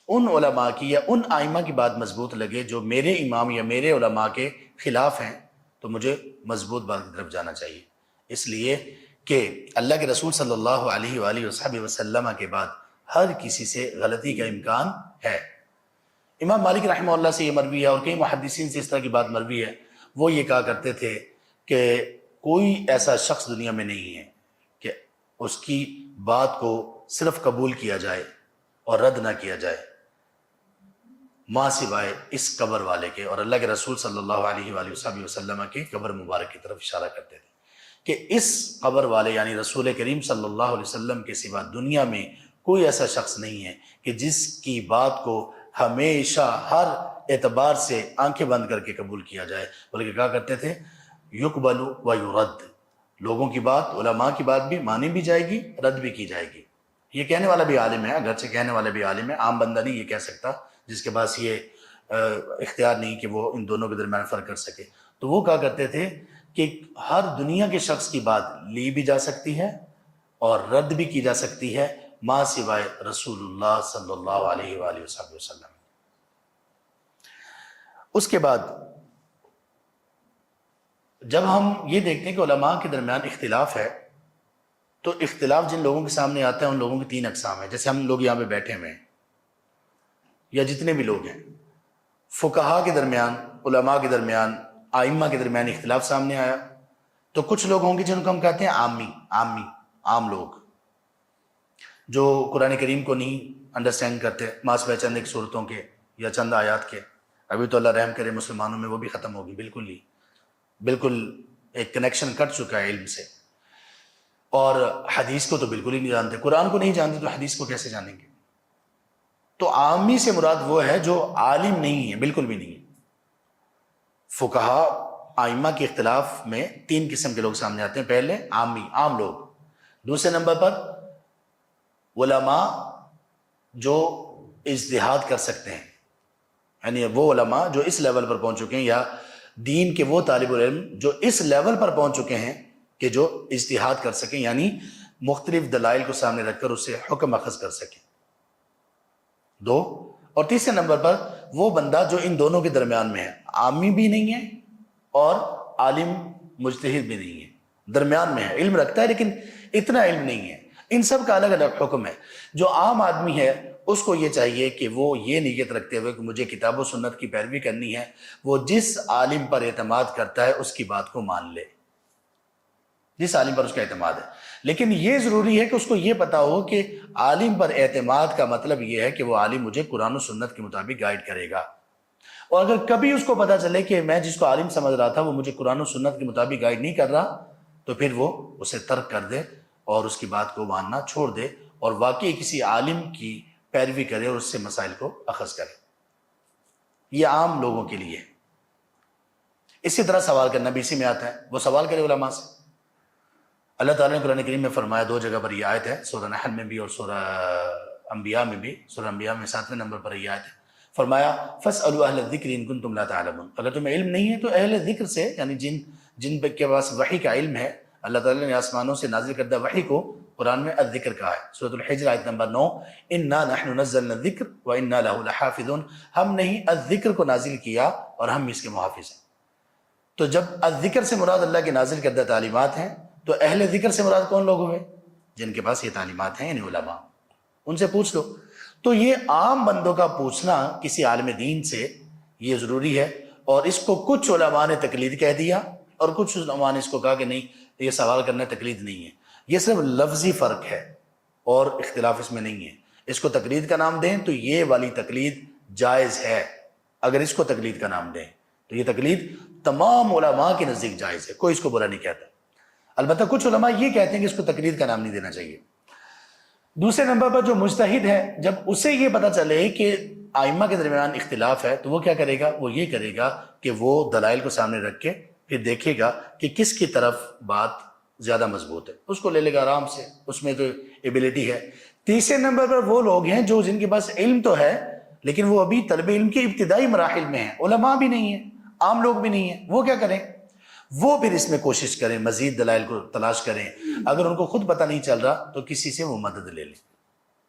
ان علماء کی یا ان ائمہ کی بات مضبوط لگے جو میرے امام یا میرے علماء کے خلاف ہیں، تو مجھے مضبوط بات کی طرف جانا چاہیے. اس لیے کہ اللہ کے رسول صلی اللہ علیہ وآلہ وصحبہ وسلم کے بعد ہر کسی سے غلطی کا امکان ہے. امام مالک رحمہ اللہ سے یہ مروی ہے، اور کئی محدثین سے اس طرح کی بات مروی ہے. وہ یہ کہا کرتے تھے کہ کوئی ایسا شخص دنیا میں نہیں ہے کہ اس کی بات کو صرف قبول کیا جائے اور رد نہ کیا جائے، ماں سوائے اس قبر والے کے، اور اللہ کے رسول صلی اللہ علیہ وآلہ وسلم کے قبر مبارک کی طرف اشارہ کرتے تھے کہ اس قبر والے یعنی رسول کریم صلی اللہ علیہ وسلم کے سوا دنیا میں کوئی ایسا شخص نہیں ہے کہ جس کی بات کو ہمیشہ ہر اعتبار سے آنکھیں بند کر کے قبول کیا جائے، بلکہ کہا کرتے تھے یقبل و یرد، لوگوں کی بات، علماء کی بات بھی مانی بھی جائے گی، رد بھی کی جائے گی۔ یہ کہنے والا بھی عالم ہے، اگرچہ کہنے والا بھی عالم ہے، عام بندہ نہیں یہ کہہ سکتا جس کے پاس یہ اختیار نہیں کہ وہ ان دونوں کے درمیان فرق کر سکے۔ تو وہ کہا کرتے تھے کہ ہر دنیا کے شخص کی بات لی بھی جا سکتی ہے اور رد بھی کی جا سکتی ہے ماں سوائے رسول اللہ صلی اللہ علیہ وآلہ وسلم۔ اس کے بعد جب ہم یہ دیکھتے ہیں کہ علماء کے درمیان اختلاف ہے، تو اختلاف جن لوگوں کے سامنے آتا ہے ان لوگوں کی تین اقسام ہیں۔ جیسے ہم لوگ یہاں پہ بیٹھے ہوئے ہیں یا جتنے بھی لوگ ہیں، فقہاء کے درمیان، علماء کے درمیان، ائمہ کے درمیان اختلاف سامنے آیا، تو کچھ لوگ ہوں گے جن کو ہم کہتے ہیں عام لوگ، جو قرآن کریم کو نہیں انڈرسٹینڈ کرتے، ماں سوائے چند ایک صورتوں کے یا چند آیات کے۔ ابھی تو اللہ رحم کرے مسلمانوں میں وہ بھی ختم ہوگی، بالکل ایک کنیکشن کٹ چکا ہے علم سے، اور حدیث کو تو بالکل ہی نہیں جانتے، قرآن کو نہیں جانتے تو حدیث کو کیسے جانیں گے؟ تو عامی سے مراد وہ ہے جو عالم نہیں ہے، بالکل بھی نہیں ہے۔ فقہاء ائمہ کے اختلاف میں تین قسم کے لوگ سامنے آتے ہیں۔ پہلے عام لوگ، دوسرے نمبر پر علماء جو اجتہاد کر سکتے ہیں، یعنی وہ علماء جو اس لیول پر پہنچ چکے ہیں، یا دین کے وہ طالب العلم جو اس لیول پر پہنچ چکے ہیں کہ جو اجتہاد کر سکیں، یعنی مختلف دلائل کو سامنے رکھ کر اس سے حکم اخذ کر سکیں، دو۔ اور تیسرے نمبر پر وہ بندہ جو ان دونوں کے درمیان میں ہے، عامی بھی نہیں ہے اور عالم مجتہد بھی نہیں ہے، درمیان میں ہے، علم رکھتا ہے لیکن اتنا علم نہیں ہے۔ ان سب کا الگ الگ حکم ہے۔ جو عام آدمی ہے اس کو یہ چاہیے کہ وہ یہ نیت رکھتے ہوئے کہ مجھے کتاب و سنت کی پیروی کرنی ہے، وہ جس عالم پر اعتماد کرتا ہے اس کی بات کو مان لے، جس عالم پر اس کا اعتماد ہے۔ لیکن یہ ضروری ہے کہ اس کو یہ پتا ہو کہ عالم پر اعتماد کا مطلب یہ ہے کہ وہ عالم مجھے قرآن و سنت کے مطابق گائیڈ کرے گا، اور اگر کبھی اس کو پتا چلے کہ میں جس کو عالم سمجھ رہا تھا وہ مجھے قرآن و سنت کے مطابق گائیڈ نہیں کر رہا، تو پھر وہ اسے ترک کر دے اور اس کی بات کو ماننا چھوڑ دے اور واقعی کسی عالم کی پیروی کرے اور اس سے مسائل کو اخذ کرے۔ یہ عام لوگوں کے لیے ہے۔ اسی طرح سوال کرنا بھی اسی میں آتا ہے، وہ سوال کرے علماء سے۔ اللہ تعالیٰ نے قرآن کریم میں فرمایا، دو جگہ پر یہ آیت ہے، سورہ نحل میں بھی اور سورہ انبیاء میں بھی۔ سورہ انبیاء میں 7ویں نمبر پر یہ آیت ہے، فرمایا فَاسْأَلُوا أَهْلَ الذِّكْرِ إِن كُنتُمْ لَا تَعْلَمُونَ، اگر تمہیں علم نہیں ہے تو اہل ذکر سے، یعنی جن کے پاس وحی کا علم ہے، اللہ تعالیٰ نے آسمانوں سے نازل کردہ وحی کو قرآن میں الذکر کہا ہے۔ سورۃ الحجر آیت نمبر 9، اِنَّا نَحْنُ نَزَّلْنَا الذِّكْرَ وَإِنَّا لَهُ لَحَافِظُونَ، ہم نے ہی الذکر کو نازل کیا اور ہم اس کے محافظ ہیں۔ تو جب الذکر سے مراد اللہ کے نازل کردہ تعلیمات ہیں، تو اہل ذکر سے مراد کون لوگ ہوئے؟ جن کے پاس یہ تعلیمات ہیں، یعنی علماء، ان سے پوچھ لو۔ تو یہ عام بندوں کا پوچھنا کسی عالم دین سے یہ ضروری ہے، اور اس کو کچھ علماء نے تقلید کہہ دیا اور کچھ علماء نے اس کو کہا کہ نہیں، یہ سوال کرنا تقلید نہیں ہے۔ یہ صرف لفظی فرق ہے اور اختلاف اس میں نہیں ہے۔ اس کو تقلید کا نام دیں تو یہ والی تقلید جائز ہے، اگر اس کو تقلید کا نام دیں تو یہ تقلید تمام علماء کے نزدیک جائز ہے، کوئی اس کو برا نہیں کہتا۔ البتہ کچھ علماء یہ کہتے ہیں کہ اس کو تقلید کا نام نہیں دینا چاہیے۔ دوسرے نمبر پر جو مجتہد ہے، جب اسے یہ پتا چلے کہ ائمہ کے درمیان اختلاف ہے تو وہ کیا کرے گا؟ وہ یہ کرے گا کہ وہ دلائل کو سامنے رکھ کے پھر دیکھے گا کہ کس کی طرف بات زیادہ مضبوط ہے، اس کو لے لے گا آرام سے، اس میں تو ایبیلٹی ہے۔ تیسرے نمبر پر وہ لوگ ہیں جو جن کے پاس علم تو ہے لیکن وہ ابھی طلب علم کے ابتدائی مراحل میں ہیں، علماء بھی نہیں ہیں، عام لوگ بھی نہیں ہیں، وہ کیا کریں؟ وہ پھر اس میں کوشش کریں، مزید دلائل کو تلاش کریں۔ اگر ان کو خود پتہ نہیں چل رہا تو کسی سے وہ مدد لے لیں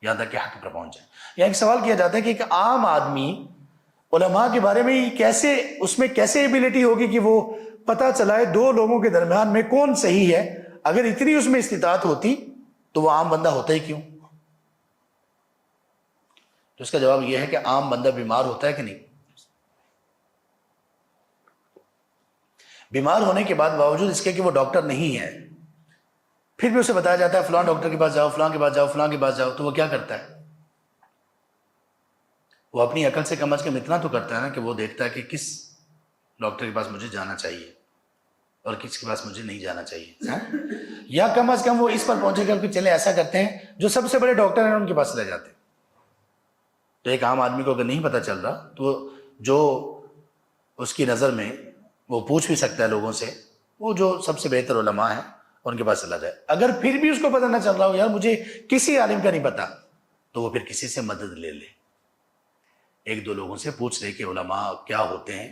یہاں تک کہ حق پر پہنچ جائیں۔ یہاں ایک سوال کیا جاتا ہے کہ ایک عام آدمی علماء کے بارے میں کیسے، اس میں کیسے ایبیلٹی ہوگی کہ وہ پتہ چلائے دو لوگوں کے درمیان میں کون صحیح ہے؟ اگر اتنی اس میں استطاعت ہوتی تو وہ عام بندہ ہوتا ہی کیوں؟ تو اس کا جواب یہ ہے کہ عام بندہ بیمار ہوتا ہے کہ نہیں؟ بیمار ہونے کے بعد باوجود اس کے کہ وہ ڈاکٹر نہیں ہے، پھر بھی اسے بتایا جاتا ہے فلاں ڈاکٹر کے پاس جاؤ، فلاں کے پاس جاؤ، فلاں کے پاس جاؤ، تو وہ کیا کرتا ہے؟ وہ اپنی عقل سے کم از کم اتنا تو کرتا ہے نا کہ وہ دیکھتا ہے کہ کس ڈاکٹر کے پاس مجھے جانا چاہیے اور کس کے پاس مجھے نہیں جانا چاہیے، یا کم از کم وہ اس پر پہنچے گا کہ چلے ایسا کرتے ہیں جو سب سے بڑے ڈاکٹر ہیں ان کے پاس لے جاتے ہیں۔ تو ایک عام آدمی کو اگر نہیں پتہ چل رہا تو جو اس کی نظر میں وہ پوچھ بھی سکتا ہے لوگوں سے، وہ جو سب سے بہتر علماء ہیں ان کے پاس چلا جائے۔ اگر پھر بھی اس کو پتہ نہ چل رہا ہو یار مجھے کسی عالم کا نہیں پتہ، تو وہ پھر کسی سے مدد لے لے، ایک دو لوگوں سے پوچھ لے کہ علماء کیا ہوتے ہیں،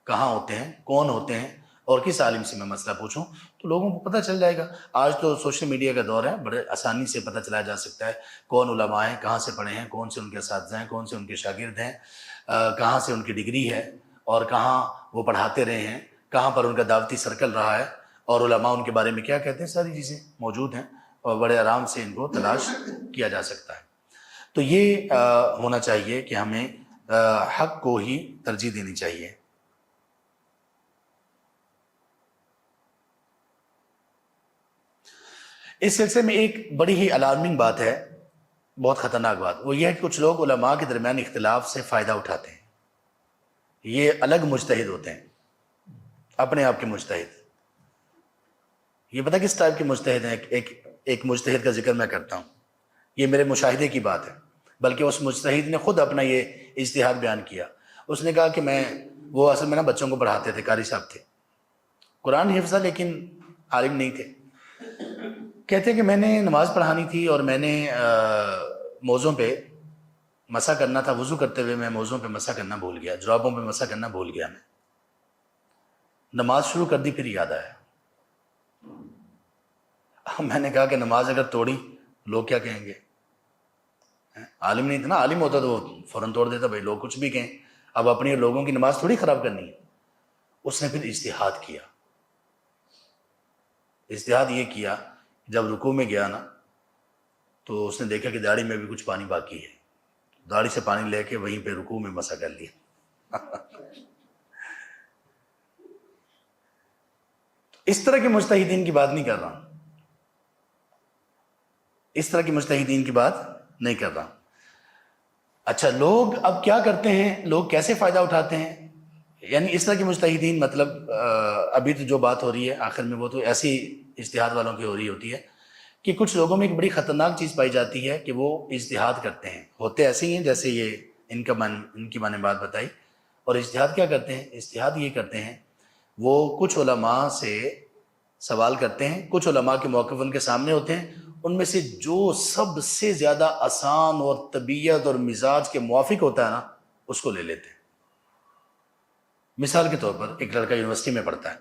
کہاں ہوتے ہیں، کون ہوتے ہیں، اور کس عالم سے میں مسئلہ پوچھوں، تو لوگوں کو پتہ چل جائے گا۔ آج تو سوشل میڈیا کا دور ہے، بڑے آسانی سے پتہ چلا جا سکتا ہے کون علماء ہیں، کہاں سے پڑھے ہیں، کون سے ان کے اساتذہ ہیں، کون سے ان کے شاگرد ہیں، کہاں سے ان کی ڈگری ہے، اور کہاں وہ پڑھاتے رہے ہیں، کہاں پر ان کا دعوتی سرکل رہا ہے، اور علماء ان کے بارے میں کیا کہتے ہیں، ساری چیزیں موجود ہیں اور بڑے آرام سے ان کو تلاش کیا جا سکتا ہے۔ تو یہ ہونا چاہیے کہ ہمیں حق کو ہی ترجیح دینی چاہیے۔ اس سلسلے میں ایک بڑی ہی الارمنگ بات ہے، بہت خطرناک بات، وہ یہ ہے کہ کچھ لوگ علماء کے درمیان اختلاف سے فائدہ اٹھاتے ہیں۔ یہ الگ مجتہد ہوتے ہیں، اپنے آپ کے مجتہد۔ یہ پتہ کس ٹائپ کے مجتہد ہیں؟ ایک مجتہد کا ذکر میں کرتا ہوں، یہ میرے مشاہدے کی بات ہے، بلکہ اس مجتہد نے خود اپنا یہ اجتہاد بیان کیا۔ اس نے کہا کہ وہ اصل میں نا بچوں کو پڑھاتے تھے، قاری صاحب تھے، قرآن حفظہ لیکن عالم نہیں تھے۔ کہتے ہیں کہ میں نے نماز پڑھانی تھی اور میں نے موزوں پہ مسح کرنا تھا، وضو کرتے ہوئے میں موزوں پہ مسح کرنا بھول گیا، جرابوں پہ مسح کرنا بھول گیا، میں نماز شروع کر دی، پھر یاد آیا۔ میں نے کہا کہ نماز اگر توڑی لوگ کیا کہیں گے؟ عالم نہیں تھا نا، عالم ہوتا تو وہ فوراً توڑ دیتا، بھائی لوگ کچھ بھی کہیں، اب اپنی لوگوں کی نماز تھوڑی خراب کرنی ہے۔ اس نے پھر اجتہاد کیا، اجتہاد یہ کیا، جب رکوع میں گیا نا تو اس نے دیکھا کہ داڑھی میں بھی کچھ پانی باقی ہے، داڑھی سے پانی لے کے وہیں پہ رکوع میں مسح کر لیا۔ اس طرح کے مجتہدین کی بات نہیں کر رہا ہوں، اس طرح کے مجتہدین کی بات نہیں کر رہا ہوں۔ اچھا، لوگ اب کیا کرتے ہیں، لوگ کیسے فائدہ اٹھاتے ہیں؟ یعنی اس طرح کے مجتہدین، مطلب ابھی تو جو بات ہو رہی ہے آخر میں وہ تو ایسی اجتہاد والوں کی ہو رہی ہوتی ہے کہ کچھ لوگوں میں ایک بڑی خطرناک چیز پائی جاتی ہے کہ وہ اجتہاد کرتے ہیں، ہوتے ایسے ہی ہیں جیسے یہ ان کی میں نے بات بتائی، اور اجتہاد کیا کرتے ہیں؟ اجتہاد یہ کرتے ہیں، وہ کچھ علماء سے سوال کرتے ہیں، کچھ علماء کے موقف ان کے سامنے ہوتے ہیں، ان میں سے جو سب سے زیادہ آسان اور طبیعت اور مزاج کے موافق ہوتا ہے نا اس کو لے لیتے ہیں۔ مثال کے طور پر ایک لڑکا یونیورسٹی میں پڑھتا ہے،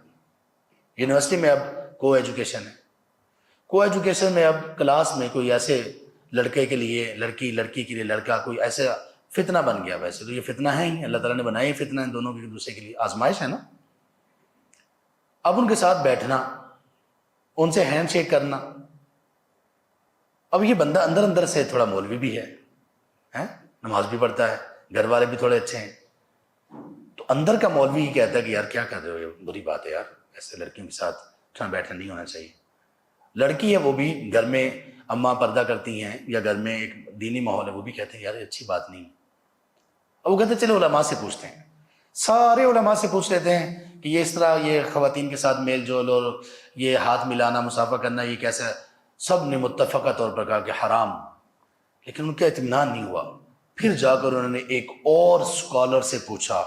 یونیورسٹی میں اب کو ایجوکیشن ہے، کو ایجوکیشن میں اب کلاس میں کوئی ایسے لڑکے کے لیے لڑکی، لڑکی کے لیے لڑکا، کوئی ایسا فتنہ بن گیا۔ ویسے تو یہ فتنہ ہے ہی، اللہ تعالیٰ نے بنایا ہی فتنہ ہے، دونوں کے دوسرے کے لیے آزمائش ہے نا۔ اب ان کے ساتھ بیٹھنا، ان سے ہینڈ شیک کرنا، اب یہ بندہ اندر اندر سے تھوڑا مولوی بھی ہے، نماز بھی پڑھتا ہے، گھر والے بھی تھوڑے اچھے ہیں، تو اندر کا مولوی یہ کہتا ہے کہ یار کیا کر رہے ہو، یہ بری بات ہے یار، ایسے لڑکیوں کے ساتھ اٹھنا بیٹھنا نہیں ہونا چاہیے۔ لڑکی ہے وہ بھی گھر میں اماں پردہ کرتی ہیں یا گھر میں ایک دینی ماحول ہے، وہ بھی کہتے ہیں یار یہ اچھی بات نہیں ہے۔ اب وہ کہتے ہیں چلو علماء سے پوچھتے ہیں، سارے علماء سے پوچھ لیتے ہیں کہ یہ اس طرح یہ خواتین کے ساتھ میل جول اور یہ ہاتھ ملانا، مصافحہ کرنا، یہ کیسا ہے؟ سب نے متفقہ طور پر کہا کہ حرام، لیکن ان کا اطمینان نہیں ہوا۔ پھر جا کر انہوں نے ایک اور اسکالر سے پوچھا،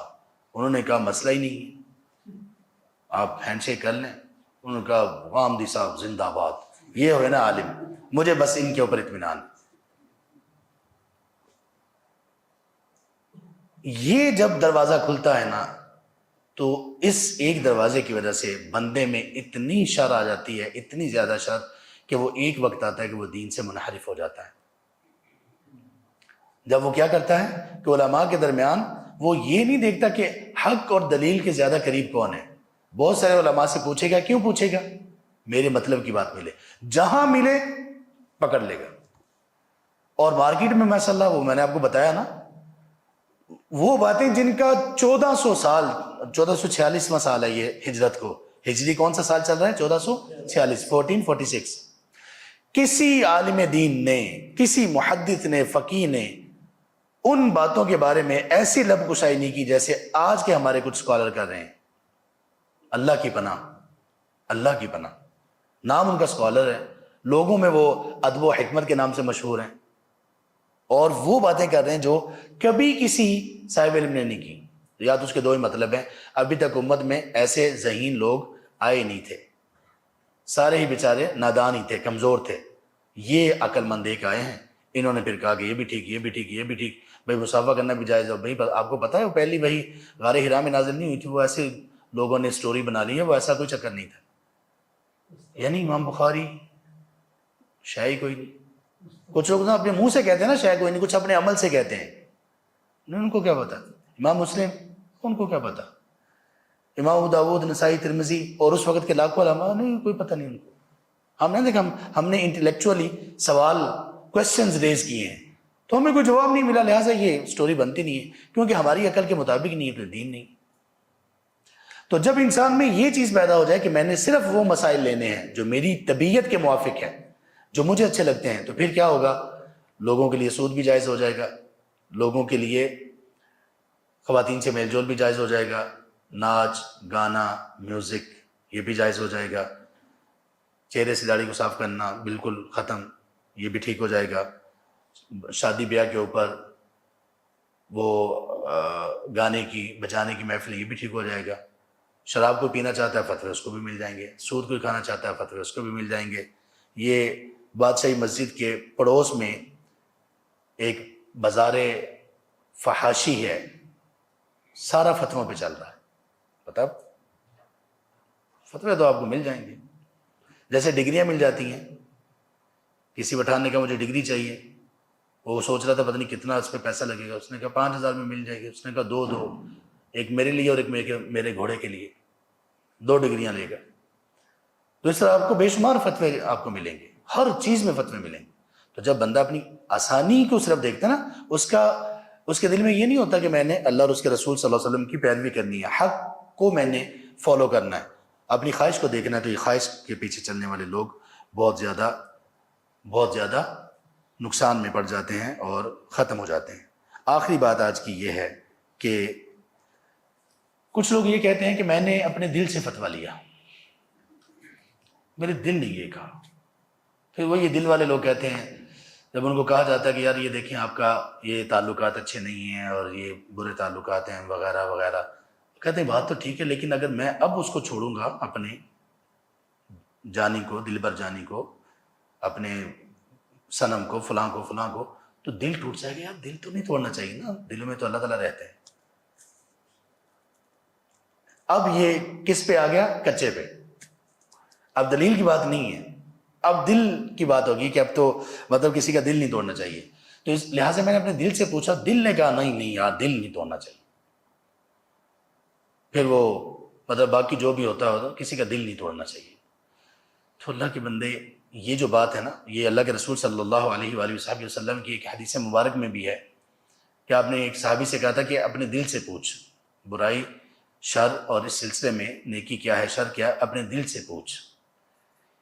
انہوں نے کہا مسئلہ ہی نہیں ہے، آپ ہینڈ شیک کر لیں۔ انہوں نے کہا غامدی صاحب زندہ باد، یہ ہوئے نا عالم، مجھے بس ان کے اوپر اطمینان۔ یہ جب دروازہ کھلتا ہے نا تو اس ایک دروازے کی وجہ سے بندے میں اتنی شر آ جاتی ہے، اتنی زیادہ شر، کہ وہ ایک وقت آتا ہے کہ وہ دین سے منحرف ہو جاتا ہے۔ جب وہ کیا کرتا ہے کہ علماء کے درمیان وہ یہ نہیں دیکھتا کہ حق اور دلیل کے زیادہ قریب کون ہے، بہت سارے علماء سے پوچھے گا، کیوں پوچھے گا؟ میرے مطلب کی بات ملے، جہاں ملے پکڑ لے گا۔ اور مارکیٹ میں ماشاء اللہ، وہ میں نے آپ کو بتایا نا، وہ باتیں جن کا 1400 سال، 1446واں سال ہے یہ ہجرت کو، ہجری کون سا سال چل رہا ہے؟ 1446، 1446۔ کسی عالم دین نے، کسی محدث نے، فقیہ نے ان باتوں کے بارے میں ایسی لب کشائی نہیں کی جیسے آج کے ہمارے کچھ اسکالر کر رہے ہیں. اللہ کی پناہ، اللہ کی پناہ. نام ان کا اسکالر ہے، لوگوں میں وہ ادب و حکمت کے نام سے مشہور ہیں، اور وہ باتیں کر رہے ہیں جو کبھی کسی صاحب علم نے نہیں کی. یا تو اس کے دو ہی مطلب ہیں، ابھی تک امت میں ایسے ذہین لوگ آئے نہیں تھے، سارے ہی بیچارے نادان ہی تھے، کمزور تھے. یہ عقل مند ایک آئے ہیں، انہوں نے پھر کہا کہ یہ بھی ٹھیک، یہ بھی ٹھیک، یہ بھی ٹھیک. بھائی مسافہ کرنا بھی جائز ہے. بھائی آپ کو پتہ ہے وہ پہلی وہی غار حرا میں نازل نہیں ہوئی تھی، وہ ایسے لوگوں نے سٹوری بنا لی ہے، وہ ایسا کوئی چکر نہیں تھا. یعنی امام بخاری شے کوئی نہیں. کچھ لوگ اپنے منہ سے کہتے ہیں نا شے کوئی نہیں، کچھ اپنے عمل سے کہتے ہیں. ان کو کیا پتا؟ امام مسلم، ان کو کیا پتا؟ امام ابو داؤد، نسائی، ترمذی اور اس وقت کے لاکھوں علماء، نہیں کوئی پتہ نہیں ان کو. ہم نے دیکھا، ہم نے انٹلیکچولی سوال، کوشچنز ریز کیے ہیں تو ہمیں کوئی جواب نہیں ملا، لہٰذا یہ سٹوری بنتی نہیں ہے کیونکہ ہماری عقل کے مطابق نہیں ہے، تو دین نہیں. تو جب انسان میں یہ چیز پیدا ہو جائے کہ میں نے صرف وہ مسائل لینے ہیں جو میری طبیعت کے موافق ہیں، جو مجھے اچھے لگتے ہیں، تو پھر کیا ہوگا؟ لوگوں کے لیے سود بھی جائز ہو جائے گا، لوگوں کے لیے خواتین سے میل جول بھی جائز ہو جائے گا، ناچ گانا میوزک یہ بھی جائز ہو جائے گا، چہرے سے داڑھی کو صاف کرنا بالکل ختم، یہ بھی ٹھیک ہو جائے گا. شادی بیاہ کے اوپر وہ گانے کی بجانے کی محفل، یہ بھی ٹھیک ہو جائے گا. شراب کو پینا چاہتا ہے فتوے اس کو بھی مل جائیں گے، سود کو کھانا چاہتا ہے فتوے اس کو بھی مل جائیں گے. یہ بادشاہی مسجد کے پڑوس میں ایک بازار فحاشی ہے، سارا فتووں پہ چل رہا ہے. پتہ فتوے تو آپ کو مل جائیں گے. جیسے ڈگریاں مل جاتی ہیں، کسی پٹھان نے کہا مجھے ڈگری چاہیے، وہ سوچ رہا تھا پتہ نہیں کتنا اس پہ پیسہ لگے گا، اس نے کہا 5,000 میں مل جائے گی. اس نے کہا دو، ایک میرے لیے اور ایک میرے گھوڑے کے لیے، 2 ڈگریاں لے گا. تو اس طرح آپ کو بے شمار فتوے آپ کو ملیں گے، ہر چیز میں فتوے ملیں گے. تو جب بندہ اپنی آسانی کو صرف دیکھتا ہے نا، اس کے دل میں یہ نہیں ہوتا کہ میں نے اللہ اور اس کے رسول صلی اللہ علیہ وسلم کی پیروی کرنی ہے، حق کو میں نے فالو کرنا ہے، اپنی خواہش کو دیکھنا ہے. تو یہ خواہش کے پیچھے چلنے والے لوگ بہت زیادہ نقصان میں پڑ جاتے ہیں اور ختم ہو جاتے ہیں. آخری بات آج کی یہ ہے کہ کچھ لوگ یہ کہتے ہیں کہ میں نے اپنے دل سے فتویٰ لیا، میرے دل نے یہ کہا. پھر وہ یہ دل والے لوگ کہتے ہیں، جب ان کو کہا جاتا ہے کہ یار یہ دیکھیں آپ کا یہ تعلقات اچھے نہیں ہیں اور یہ برے تعلقات ہیں وغیرہ وغیرہ، کہتے ہیں بات تو ٹھیک ہے، لیکن اگر میں اب اس کو چھوڑوں گا، اپنے جانی کو، دل بر جانی کو، اپنے صنم کو، فلاں کو، تو دل ٹوٹ جائے گا. یار دل تو نہیں توڑنا چاہیے نا، دلوں میں تو اللہ تعالیٰ رہتے ہیں. اب یہ کس پہ آ گیا؟ کچے پہ. اب دلیل کی بات نہیں ہے، اب دل کی بات ہوگی کہ اب تو مطلب کسی کا دل نہیں توڑنا چاہیے. تو اس لہٰذا میں نے اپنے دل سے پوچھا، دل نے کہا نہیں یار دل نہیں توڑنا چاہیے. پھر وہ مطلب باقی جو بھی ہوتا ہے کسی کا دل نہیں توڑنا چاہیے. تو اللہ کے بندے، یہ جو بات ہے نا، یہ اللہ کے رسول صلی اللہ علیہ وآلہ وسلم کی ایک حدیث مبارک میں بھی ہے کہ آپ نے ایک صحابی سے کہا تھا کہ اپنے دل سے پوچھ، برائی شر اور اس سلسلے میں نیکی کیا ہے شر کیا ہے، اپنے دل سے پوچھ.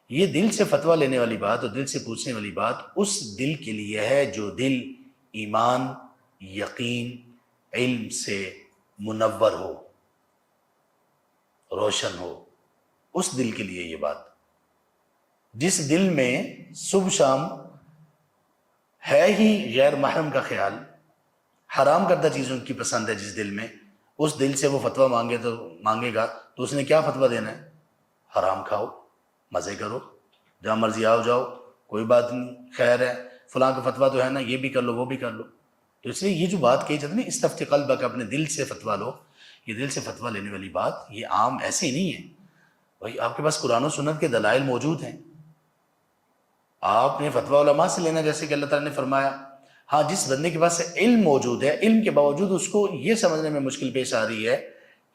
یہ دل سے فتویٰ لینے والی بات اور دل سے پوچھنے والی بات اس دل کے لیے ہے جو دل ایمان، یقین، علم سے منور ہو، روشن ہو. اس دل کے لیے یہ بات. جس دل میں صبح شام ہے ہی غیر محرم کا خیال، حرام کردہ چیزوں کی پسند ہے جس دل میں، اس دل سے وہ فتویٰ مانگے گا تو اس نے کیا فتویٰ دینا ہے؟ حرام کھاؤ، مزے کرو، جہاں مرضی آؤ جاؤ، کوئی بات نہیں، خیر ہے، فلاں کا فتویٰ تو ہے نا، یہ بھی کر لو وہ بھی کر لو. تو اس لیے یہ جو بات کہی جاتی ہے نا، استفتی قلبک، اپنے دل سے فتویٰ لو، یہ دل سے فتویٰ لینے والی بات یہ عام ایسے ہی نہیں ہے. بھائی آپ کے پاس قرآن و سنت کے دلائل موجود ہیں، آپ نے فتویٰ علماء سے لینا، جیسے کہ اللہ تعالیٰ نے فرمایا. ہاں جس بندے کے پاس علم موجود ہے، علم کے باوجود اس کو یہ سمجھنے میں مشکل پیش آ رہی ہے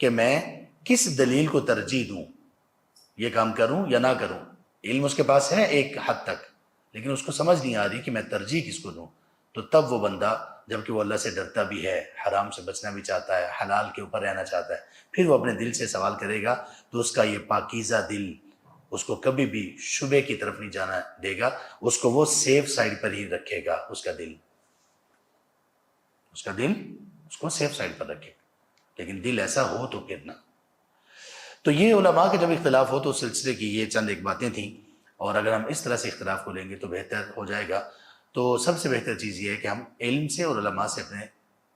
کہ میں کس دلیل کو ترجیح دوں، یہ کام کروں یا نہ کروں. علم اس کے پاس ہے ایک حد تک، لیکن اس کو سمجھ نہیں آ رہی کہ میں ترجیح کس کو دوں. تو تب وہ بندہ، جبکہ وہ اللہ سے ڈرتا بھی ہے، حرام سے بچنا بھی چاہتا ہے، حلال کے اوپر رہنا چاہتا ہے، پھر وہ اپنے دل سے سوال کرے گا تو اس کا یہ پاکیزہ دل اس کو کبھی بھی شبے کی طرف نہیں جانا دے گا، اس کو وہ سیف سائڈ پر ہی رکھے گا اس کا دل. اس کا دل اس کو سیف سائڈ پر رکھے، لیکن دل ایسا ہو تو پھر نہ۔ تو یہ علماء کے جب اختلاف ہو تو اس سلسلے کی یہ چند ایک باتیں تھیں، اور اگر ہم اس طرح سے اختلاف کو لیں گے تو بہتر ہو جائے گا۔ تو سب سے بہتر چیز یہ ہے کہ ہم علم سے اور علماء سے اپنے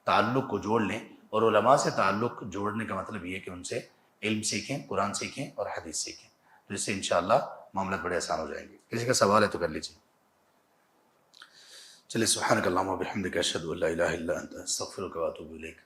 تعلق کو جوڑ لیں، اور علماء سے تعلق جوڑنے کا مطلب یہ ہے کہ ان سے علم سیکھیں، قرآن سیکھیں اور حدیث سیکھیں، تو اس سے انشاءاللہ معاملات بڑے آسان ہو جائیں گے۔ کسی کا سوال ہے تو کر لیجیے۔ چلیے، سبحانک اللہم و بحمدک، اشہد ان لا الہ الا انت، استغفرک و اتوب الیک۔